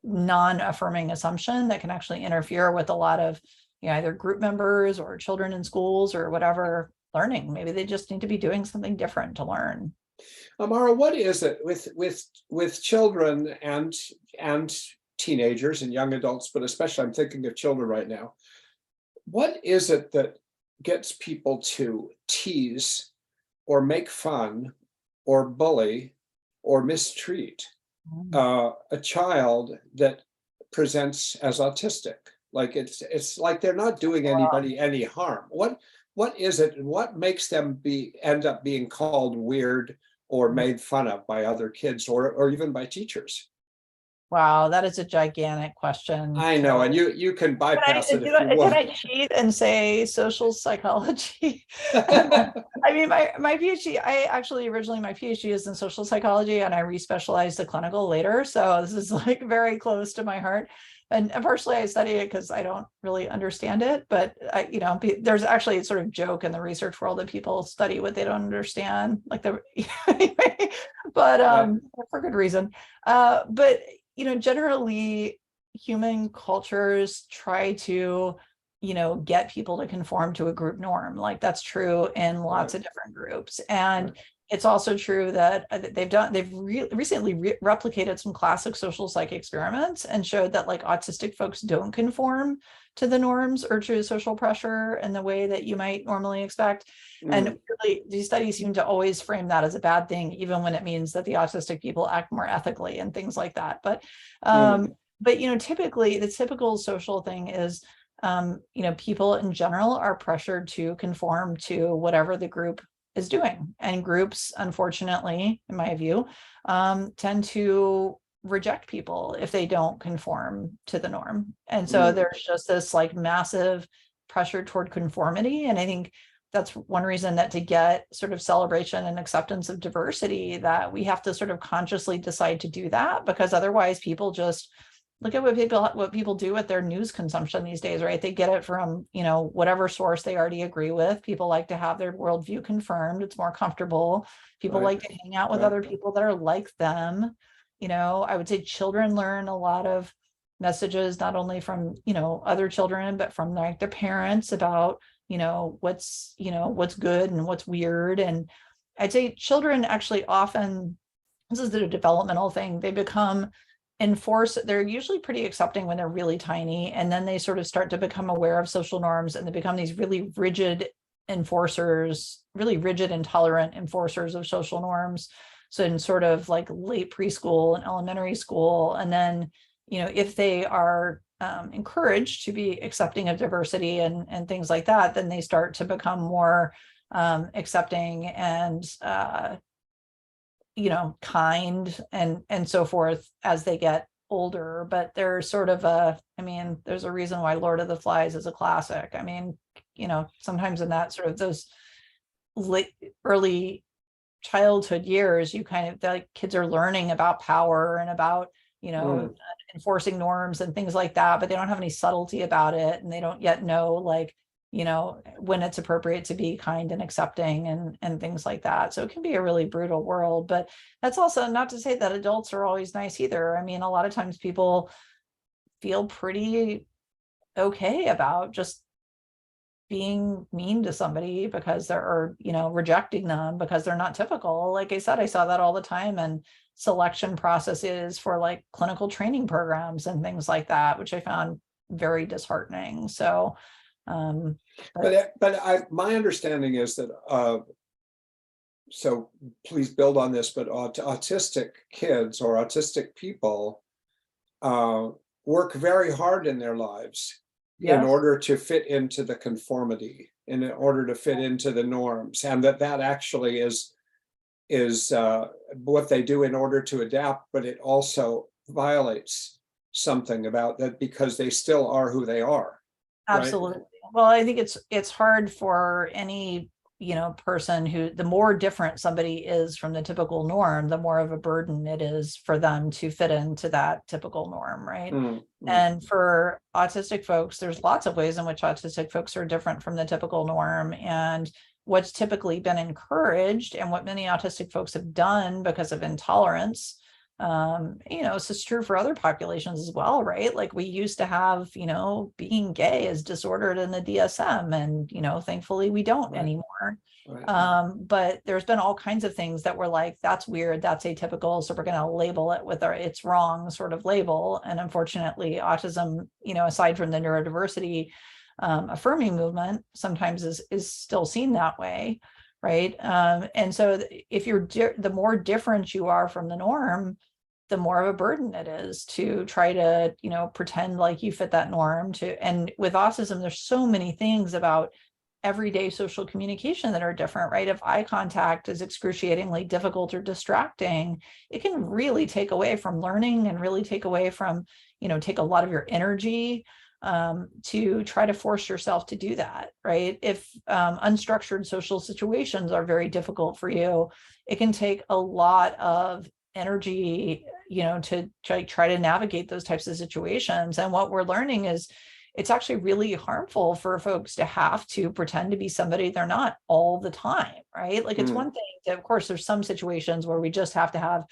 non-affirming assumption that can actually interfere with a lot of either group members or children in schools or whatever learning. Maybe they just need to be doing something different to learn. Amara, what is it with children and teenagers and young adults, but especially I'm thinking of children right now. What is it that gets people to tease or make fun or bully or mistreat a child that presents as autistic? Like it's like they're not doing anybody any harm. What is it, and what makes them end up being called weird or made fun of by other kids or even by teachers? Wow, that is a gigantic question. I know, and you can bypass it if you want. Can I cheat and say social psychology? I mean, my PhD, originally my PhD is in social psychology, and I respecialized the clinical later. So this is like very close to my heart. And partially I study it because I don't really understand it, but there's actually a sort of joke in the research world that people study what they don't understand, like anyway, but for good reason. But generally human cultures try to, get people to conform to a group norm. Like that's true in lots of different groups. And it's also true that they've recently replicated some classic social psych experiments and showed that like autistic folks don't conform to the norms or to social pressure in the way that you might normally expect. And really, these studies seem to always frame that as a bad thing, even when it means that the autistic people act more ethically and things like that. But typically the typical social thing is, people in general are pressured to conform to whatever the group is doing. And groups, unfortunately, in my view, tend to reject people if they don't conform to the norm. And so there's just this like massive pressure toward conformity. And I think that's one reason that to get sort of celebration and acceptance of diversity, that we have to sort of consciously decide to do that, because otherwise people just look at what people do with their news consumption these days, right? They get it from, whatever source they already agree with. People like to have their worldview confirmed. It's more comfortable. People like to hang out with other people that are like them. I would say children learn a lot of messages, not only from, other children, but from like their parents about, what's good and what's weird. And I'd say children actually often, this is the developmental thing, they become they're usually pretty accepting when they're really tiny, and then they sort of start to become aware of social norms, and they become these really rigid enforcers, really rigid, intolerant enforcers of social norms. So in sort of like late preschool and elementary school, and then, if they are encouraged to be accepting of diversity and things like that, then they start to become more accepting and kind and so forth as they get older. But there's sort of there's a reason why Lord of the Flies is a classic. Sometimes in that sort of those early childhood years, you kind of, like, kids are learning about power and about enforcing norms and things like that, but they don't have any subtlety about it, and they don't yet know, like, when it's appropriate to be kind and accepting and things like that. So it can be a really brutal world. But that's also not to say that adults are always nice either. A lot of times people feel pretty okay about just being mean to somebody because they're, rejecting them because they're not typical. Like I said, I saw that all the time in selection processes for like clinical training programs and things like that, which I found very disheartening. So, my understanding is that, so please build on this, but autistic kids or autistic people work very hard in their lives in order to fit into the conformity, in order to fit into the norms, and that actually is what they do in order to adapt, but it also violates something about that because they still are who they are. Absolutely. Right? Well, I think it's hard for any person who, the more different somebody is from the typical norm, the more of a burden it is for them to fit into that typical norm, right? And for autistic folks, there's lots of ways in which autistic folks are different from the typical norm. And what's typically been encouraged, and what many autistic folks have done because of intolerance, this is true for other populations as well, right? Like we used to have, being gay is disordered in the DSM, and thankfully we don't anymore. But there's been all kinds of things that were like, that's weird, that's atypical, so we're going to label it with our it's wrong sort of label. And unfortunately, autism, aside from the neurodiversity affirming movement, sometimes is still seen that way, right? And so if you're the more different you are from the norm, the more of a burden it is to try to, pretend like you fit that norm. And with autism, there's so many things about everyday social communication that are different, right? If eye contact is excruciatingly difficult or distracting, it can really take away from learning and really take away from, take a lot of your energy to try to force yourself to do that, right? If unstructured social situations are very difficult for you, it can take a lot of energy, to try to navigate those types of situations. And what we're learning is it's actually really harmful for folks to have to pretend to be somebody they're not all the time, right? Like it's one thing to, of course, there's some situations where we just have to have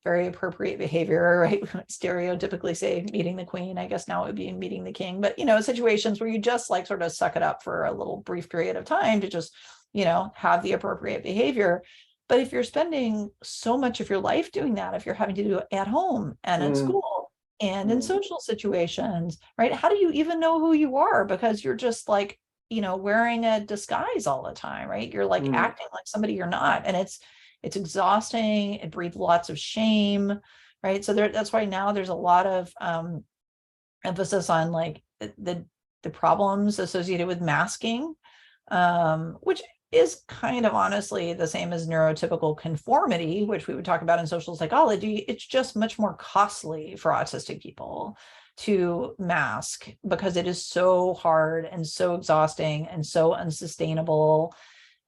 very appropriate behavior, right? Stereotypically say meeting the queen, I guess now it would be meeting the king, but situations where you just like sort of suck it up for a little brief period of time to just, have the appropriate behavior. But if you're spending so much of your life doing that, if you're having to do it at home and in school and in social situations, right? How do you even know who you are? Because you're just like, wearing a disguise all the time, right? You're like acting like somebody you're not. And it's exhausting. It breeds lots of shame, right? So that's why now there's a lot of emphasis on like the problems associated with masking, which is kind of honestly the same as neurotypical conformity, which we would talk about in social psychology. It's just much more costly for autistic people to mask because it is so hard and so exhausting and so unsustainable.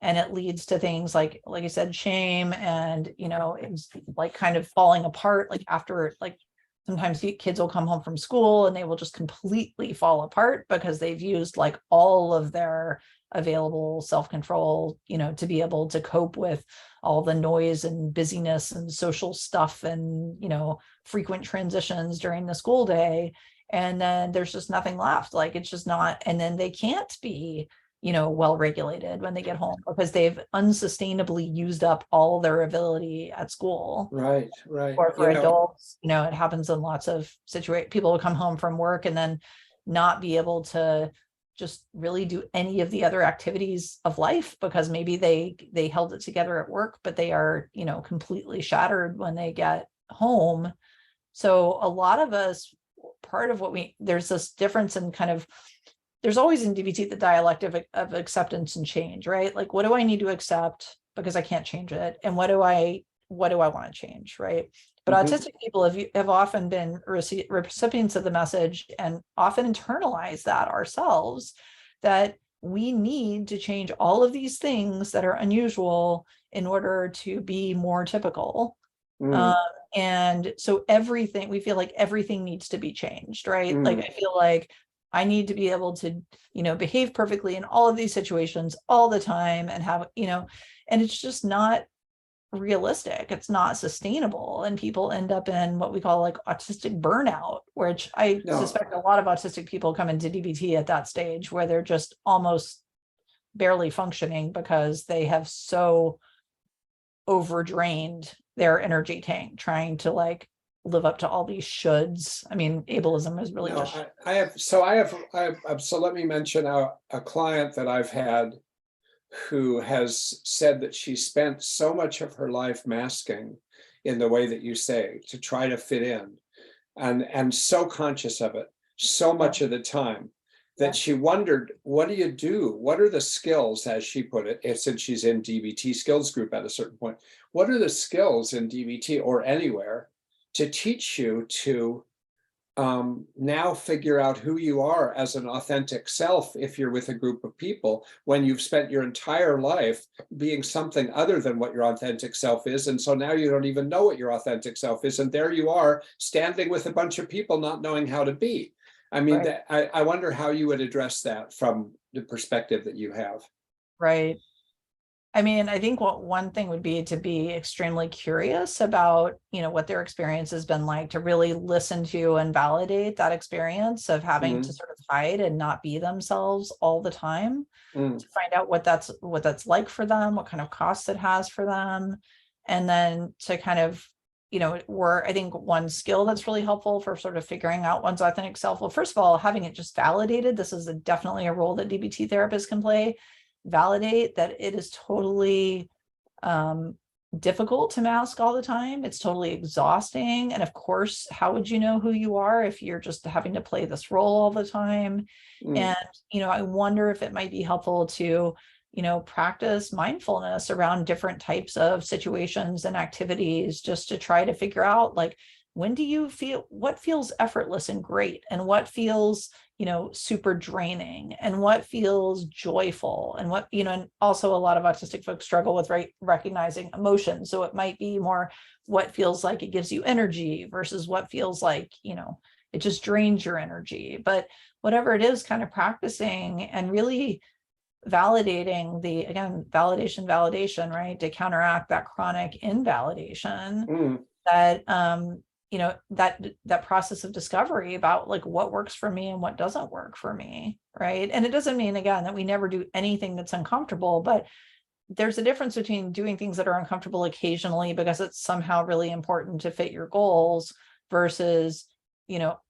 And it leads to things like I said, shame and, it's like kind of falling apart, like after, like sometimes kids will come home from school and they will just completely fall apart because they've used like all of their available self-control, to be able to cope with all the noise and busyness and social stuff and, frequent transitions during the school day. And then there's just nothing left. Like it's just not, and then they can't be, well regulated when they get home because they've unsustainably used up all their ability at school. Right. Or for adults, it happens in lots of situations. People will come home from work and then not be able to just really do any of the other activities of life, because maybe they held it together at work, but they are, completely shattered when they get home. So a lot of us, part of what there's this difference in kind of, there's always in DBT the dialectic of acceptance and change, right? Like, what do I need to accept because I can't change it, and what do I want to change, right? But autistic people have often been recipients of the message and often internalize that ourselves, that we need to change all of these things that are unusual in order to be more typical. And so we feel like everything needs to be changed, right? Like, I feel like I need to be able to, behave perfectly in all of these situations all the time and have, and it's just not realistic. It's not sustainable. And people end up in what we call like autistic burnout, which I suspect a lot of autistic people come into DBT at that stage where they're just almost barely functioning because they have so overdrained their energy tank trying to like live up to all these shoulds. I mean, ableism is really just. So let me mention a client that I've had who has said that she spent so much of her life masking in the way that you say, to try to fit in, and so conscious of it so much of the time that she wondered, what do you do? What are the skills, as she put it, since she's in DBT skills group at a certain point, what are the skills in DBT or anywhere to teach you to now figure out who you are as an authentic self if you're with a group of people, when you've spent your entire life being something other than what your authentic self is. And so now you don't even know what your authentic self is. And there you are standing with a bunch of people not knowing how to be. I mean, I wonder how you would address that from the perspective that you have. Right. I mean, I think one thing would be to be extremely curious about, what their experience has been like, to really listen to and validate that experience of having to sort of hide and not be themselves all the time, to find out what that's like for them, what kind of costs it has for them. And then to kind of, I think one skill that's really helpful for sort of figuring out one's authentic self. Well, first of all, having it just validated. This is definitely a role that DBT therapists can play. Validate that it is totally difficult to mask all the time. It's totally exhausting. And of course, how would you know who you are if you're just having to play this role all the time? And, I wonder if it might be helpful to, practice mindfulness around different types of situations and activities, just to try to figure out, like, when do you feel, what feels effortless and great, and what feels, super draining, and what feels joyful, and what, and also a lot of autistic folks struggle with recognizing emotion. So it might be more what feels like it gives you energy versus what feels like, it just drains your energy. But whatever it is, kind of practicing and really validating validation, right, to counteract that chronic invalidation, that that process of discovery about like what works for me and what doesn't work for me, right? And it doesn't mean, again, that we never do anything that's uncomfortable, but there's a difference between doing things that are uncomfortable occasionally because it's somehow really important to fit your goals, versus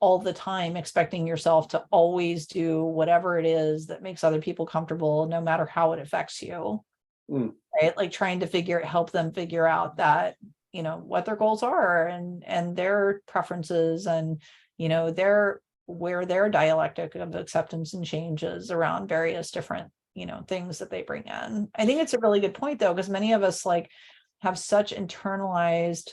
all the time expecting yourself to always do whatever it is that makes other people comfortable, no matter how it affects you. Right? Like trying to help them figure out that, what their goals are, and their preferences, and, where their dialectic of acceptance and changes around various different, things that they bring in. I think it's a really good point though, because many of us like have such internalized,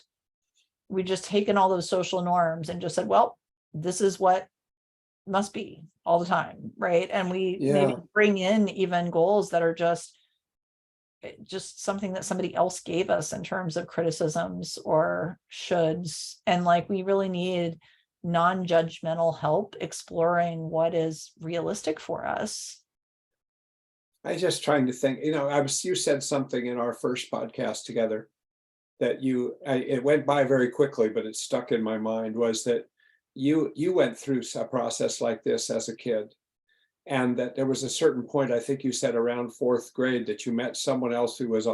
we just taken all those social norms and just said, well, this is what must be all the time, right? And we maybe bring in even goals that are just something that somebody else gave us in terms of criticisms or shoulds. And like, we really need non-judgmental help exploring what is realistic for us. I just trying to think, you said something in our first podcast together that it went by very quickly, but it stuck in my mind, was that you went through a process like this as a kid, and that there was a certain point, I think you said around fourth grade, that you met someone else who was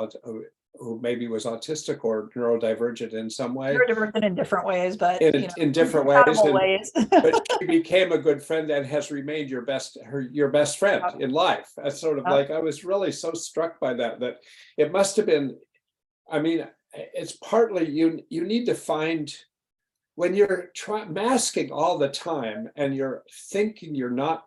who maybe was autistic or neurodivergent in some way, Neurodivergent in different ways, but in different ways, compatible ways. but she became a good friend and has remained your best friend in life. That's sort of like, I was really so struck by that it must have been, I mean, it's partly you need to find, when you're masking all the time and you're thinking you're not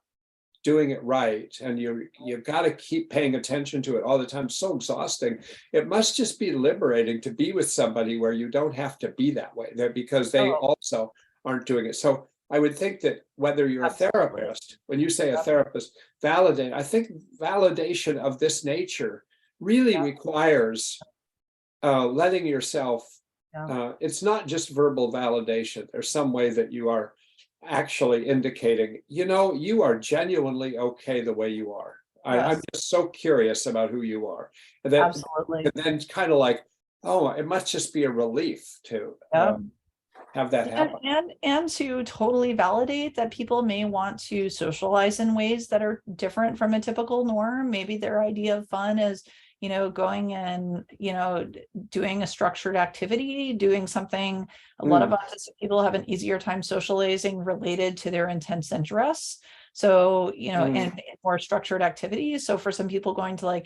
doing it right, and you've got to keep paying attention to it all the time, so exhausting. It must just be liberating to be with somebody where you don't have to be that way, because they also aren't doing it. So I would think that whether you're a therapist, when you say a therapist, I think validation of this nature really requires letting yourself, it's not just verbal validation. There's some way that you are actually indicating, you are genuinely okay the way you are. I'm just so curious about who you are. And then, Absolutely. And then kind of like, oh, it must just be a relief to have that happen. And to totally validate that people may want to socialize in ways that are different from a typical norm. Maybe their idea of fun is, going and, doing a structured activity, doing something. A lot of autistic people have an easier time socializing related to their intense interests. So, and more structured activities. So for some people, going to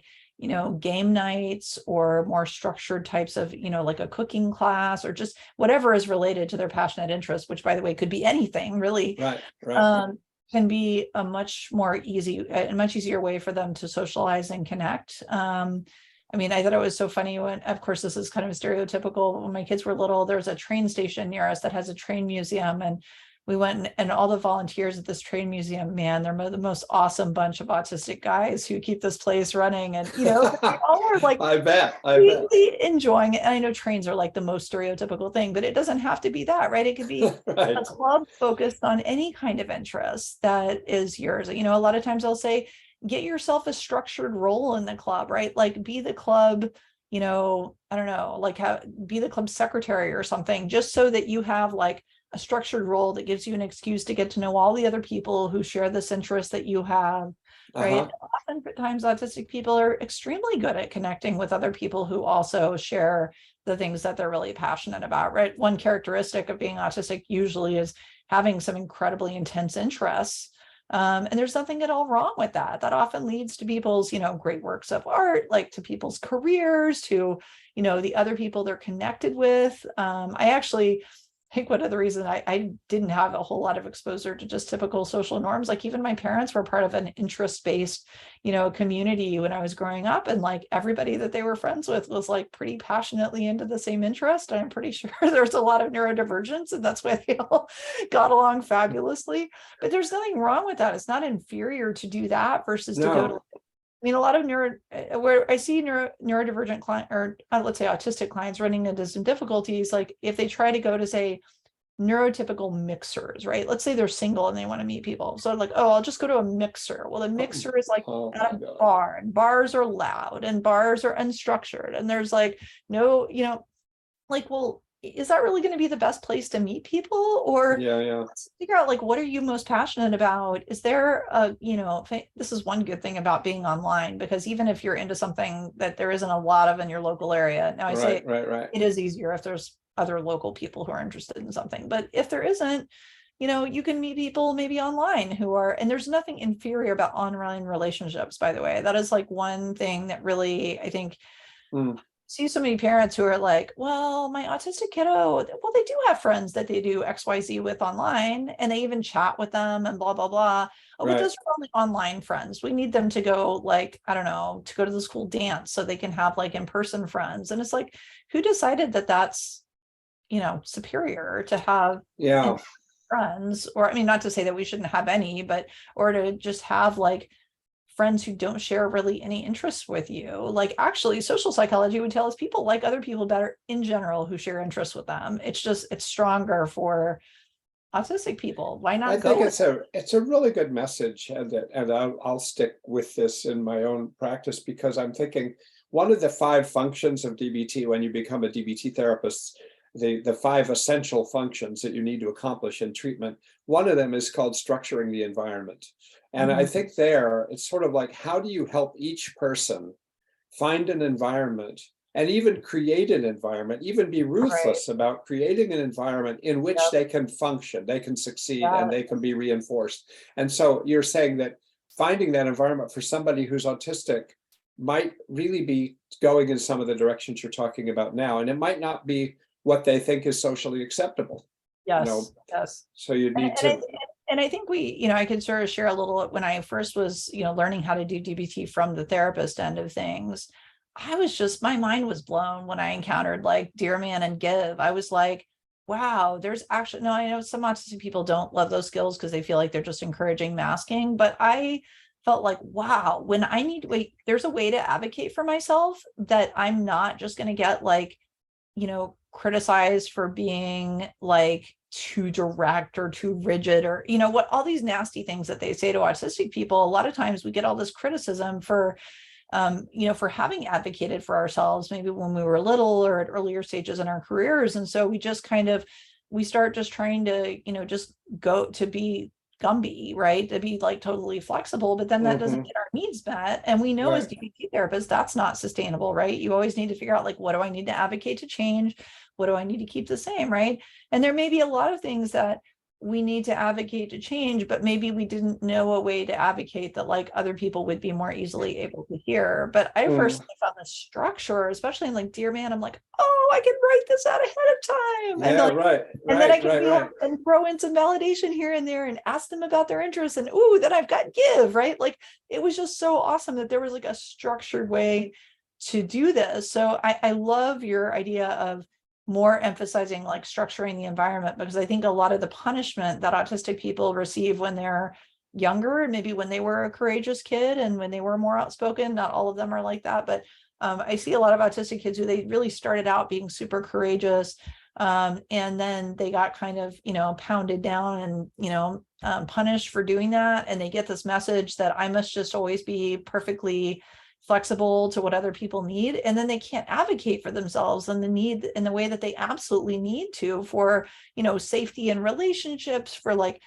game nights or more structured types of, like a cooking class or just whatever is related to their passionate interest, which by the way, could be anything really. Right. Can be a much easier way for them to socialize and connect. I thought it was so funny when, of course, this is kind of stereotypical. When my kids were little, there's a train station near us that has a train museum, and we went, and all the volunteers at this train museum, man, they're the most awesome bunch of autistic guys who keep this place running. And, they all are like, I bet really enjoying it. And I know trains are like the most stereotypical thing, but it doesn't have to be that, right? It could be a club focused on any kind of interest that is yours. A lot of times I'll say, get yourself a structured role in the club, right? Like be the club, I don't know, be the club secretary or something, just so that you have like a structured role that gives you an excuse to get to know all the other people who share this interest that you have, right? Oftentimes autistic people are extremely good at connecting with other people who also share the things that they're really passionate about, right? One characteristic of being autistic usually is having some incredibly intense interests. And there's nothing at all wrong with that. That often leads to people's, great works of art, like to people's careers, to, the other people they're connected with. I think one of the reasons I didn't have a whole lot of exposure to just typical social norms, like even my parents were part of an interest-based, community when I was growing up, and like everybody that they were friends with was like pretty passionately into the same interest. And I'm pretty sure there's a lot of neurodivergence, and that's why they all got along fabulously. But there's nothing wrong with that. It's not inferior to do that versus to go to, a lot of where I see neurodivergent client, or let's say autistic clients running into some difficulties, like if they try to go to say neurotypical mixers, right? Let's say they're single and they want to meet people. So like, oh, I'll just go to a mixer. Well, the mixer is like at a bar, and bars are loud and bars are unstructured. And there's like, no, well, is that really going to be the best place to meet people? Or let's figure out like, what are you most passionate about? Is there this is one good thing about being online, because even if you're into something that there isn't a lot of in your local area, now I say it is easier if there's other local people who are interested in something, but if there isn't, you can meet people maybe online who are, and there's nothing inferior about online relationships, by the way. That is like one thing that really, I think, see so many parents who are like, well, my autistic kiddo, well, they do have friends that they do XYZ with online, and they even chat with them and blah, blah, blah. Oh, but those are only online friends. We need them to go, like, I don't know, to go to the school dance so they can have like in-person friends. And it's like, who decided that that's, superior to have friends? Or, not to say that we shouldn't have any, but, or to just have like friends who don't share really any interests with you. Like actually social psychology would tell us people like other people better in general who share interests with them. It's stronger for autistic people. Why not? I think it's a really good message, and I'll stick with this in my own practice, because I'm thinking one of the 5 functions of DBT, when you become a DBT therapist, the 5 essential functions that you need to accomplish in treatment, one of them is called structuring the environment. And I think it's sort of like, how do you help each person find an environment and even create an environment, even be ruthless about creating an environment in which they can function, they can succeed, and they can be reinforced. And so you're saying that finding that environment for somebody who's autistic might really be going in some of the directions you're talking about now, and it might not be what they think is socially acceptable. Yes. So you need to. And I think I could sort of share a little. When I first was, learning how to do DBT from the therapist end of things, my mind was blown when I encountered like Dear Man and Give. I was like, wow, there's actually, no, I know some autistic people don't love those skills because they feel like they're just encouraging masking, but I felt like, wow, when there's a way to advocate for myself that I'm not just going to get like, criticized for being like too direct or too rigid, or what all these nasty things that they say to autistic people. A lot of times we get all this criticism for for having advocated for ourselves maybe when we were little or at earlier stages in our careers. And so we start just trying to just go to be Gumby, right, to be like totally flexible, but then that doesn't get our needs met. And we know as DBT therapists that's not sustainable, right? You always need to figure out like, what do I need to advocate to change, what do I need to keep the same, right? And there may be a lot of things that we need to advocate to change, but maybe we didn't know a way to advocate that like other people would be more easily able to hear. But I personally found the structure, especially in like Dear Man, I'm like, oh, I can write this out ahead of time. And then I can and throw in some validation here and there and ask them about their interests, and then I've got Give, right? Like it was just so awesome that there was like a structured way to do this. So I love your idea of more emphasizing like structuring the environment, because I think a lot of the punishment that autistic people receive when they're younger, and maybe when they were a courageous kid and when they were more outspoken, not all of them are like that, but I see a lot of autistic kids who they really started out being super courageous, and then they got kind of pounded down and punished for doing that, and they get this message that I must just always be perfectly flexible to what other people need, and then they can't advocate for themselves and the way that they absolutely need to for safety in relationships, for like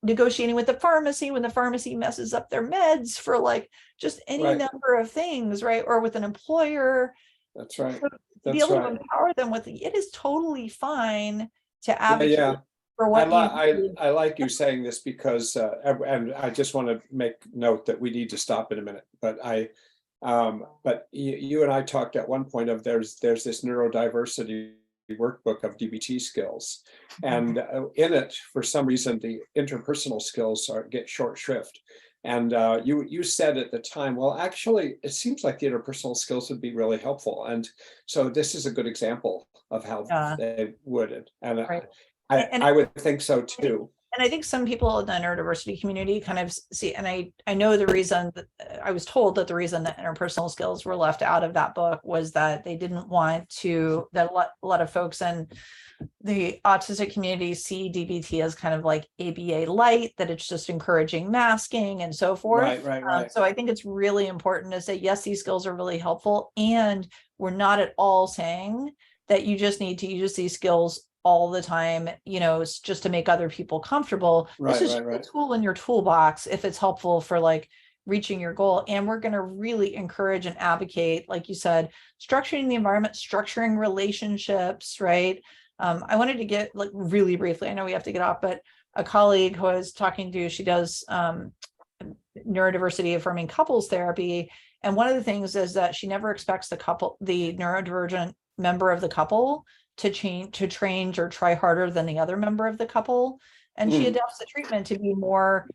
negotiating with the pharmacy when the pharmacy messes up their meds, for like just any number of things, right? Or with an employer. That's right. So to be able to empower them with it is totally fine to advocate for what I like you saying this, because and I just want to make note that we need to stop in a minute, but but you and I talked at one point of there's this neurodiversity workbook of DBT skills, and in it for some reason the interpersonal skills get short shrift, and you said at the time, well, actually it seems like the interpersonal skills would be really helpful, and so this is a good example of how they would, and I would think so too. And I think some people in the neurodiversity community kind of see, and I know the reason that I was told that the reason that interpersonal skills were left out of that book was that they didn't want to, that a lot of folks in the autistic community see DBT as kind of like ABA light, that it's just encouraging masking and so forth. Right. So I think it's really important to say, yes, these skills are really helpful. And we're not at all saying that you just need to use these skills all the time, just to make other people comfortable. This is a tool in your toolbox if it's helpful for like reaching your goal. And we're going to really encourage and advocate, like you said, structuring the environment, structuring relationships, right? I wanted to get like really briefly, I know we have to get off, but a colleague who I was talking to, she does neurodiversity affirming couples therapy. And one of the things is that she never expects the neurodivergent member of the couple to change or try harder than the other member of the couple. And she adapts the treatment to be more,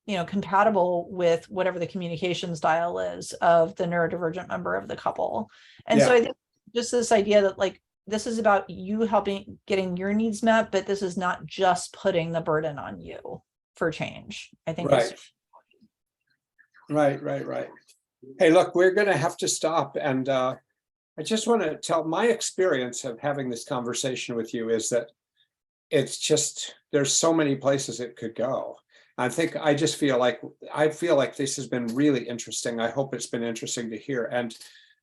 compatible with whatever the communication style is of the neurodivergent member of the couple. And so I think just this idea that like, this is about you helping getting your needs met, but this is not just putting the burden on you for change. I think. Right. Hey, look, we're going to have to stop. And I just want to tell my experience of having this conversation with you is that it's just, there's so many places it could go. I feel like this has been really interesting. I hope it's been interesting to hear.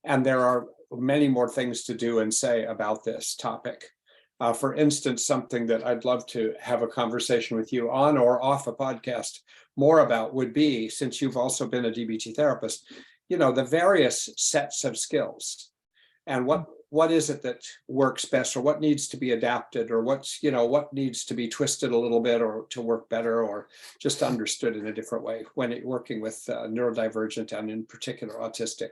And there are many more things to do and say about this topic. For instance, something that I'd love to have a conversation with you on or off a podcast more about would be, since you've also been a DBT therapist, the various sets of skills, and what is it that works best, or what needs to be adapted, or what needs to be twisted a little bit or to work better, or just understood in a different way when working with neurodivergent and in particular autistic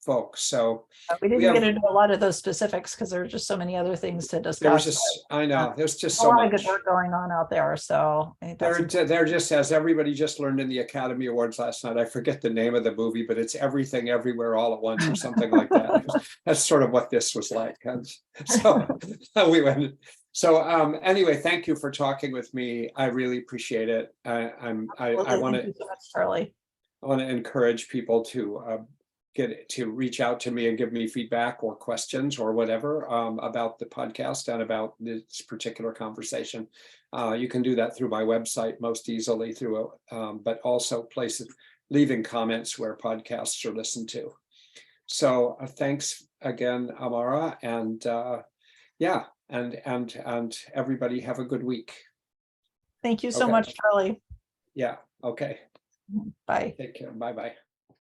folks. So we didn't get into a lot of those specifics because there are just so many other things to discuss. There was just, I know, there's just a so lot much of good work going on out there. So I think they're just, as everybody just learned in the Academy Awards last night, I forget the name of the movie, but it's Everything Everywhere All at Once or something like that. That's sort of what this was like. And so we went. So anyway, thank you for talking with me. I really appreciate it. I want to, Charlie. I want to encourage people to reach out to me and give me feedback or questions or whatever about the podcast and about this particular conversation. You can do that through my website most easily but also leaving comments where podcasts are listened to. So thanks again, Amara, and yeah, and everybody have a good week. Thank you so much, Charlie. Yeah. Okay. Bye. Take care. Bye-bye.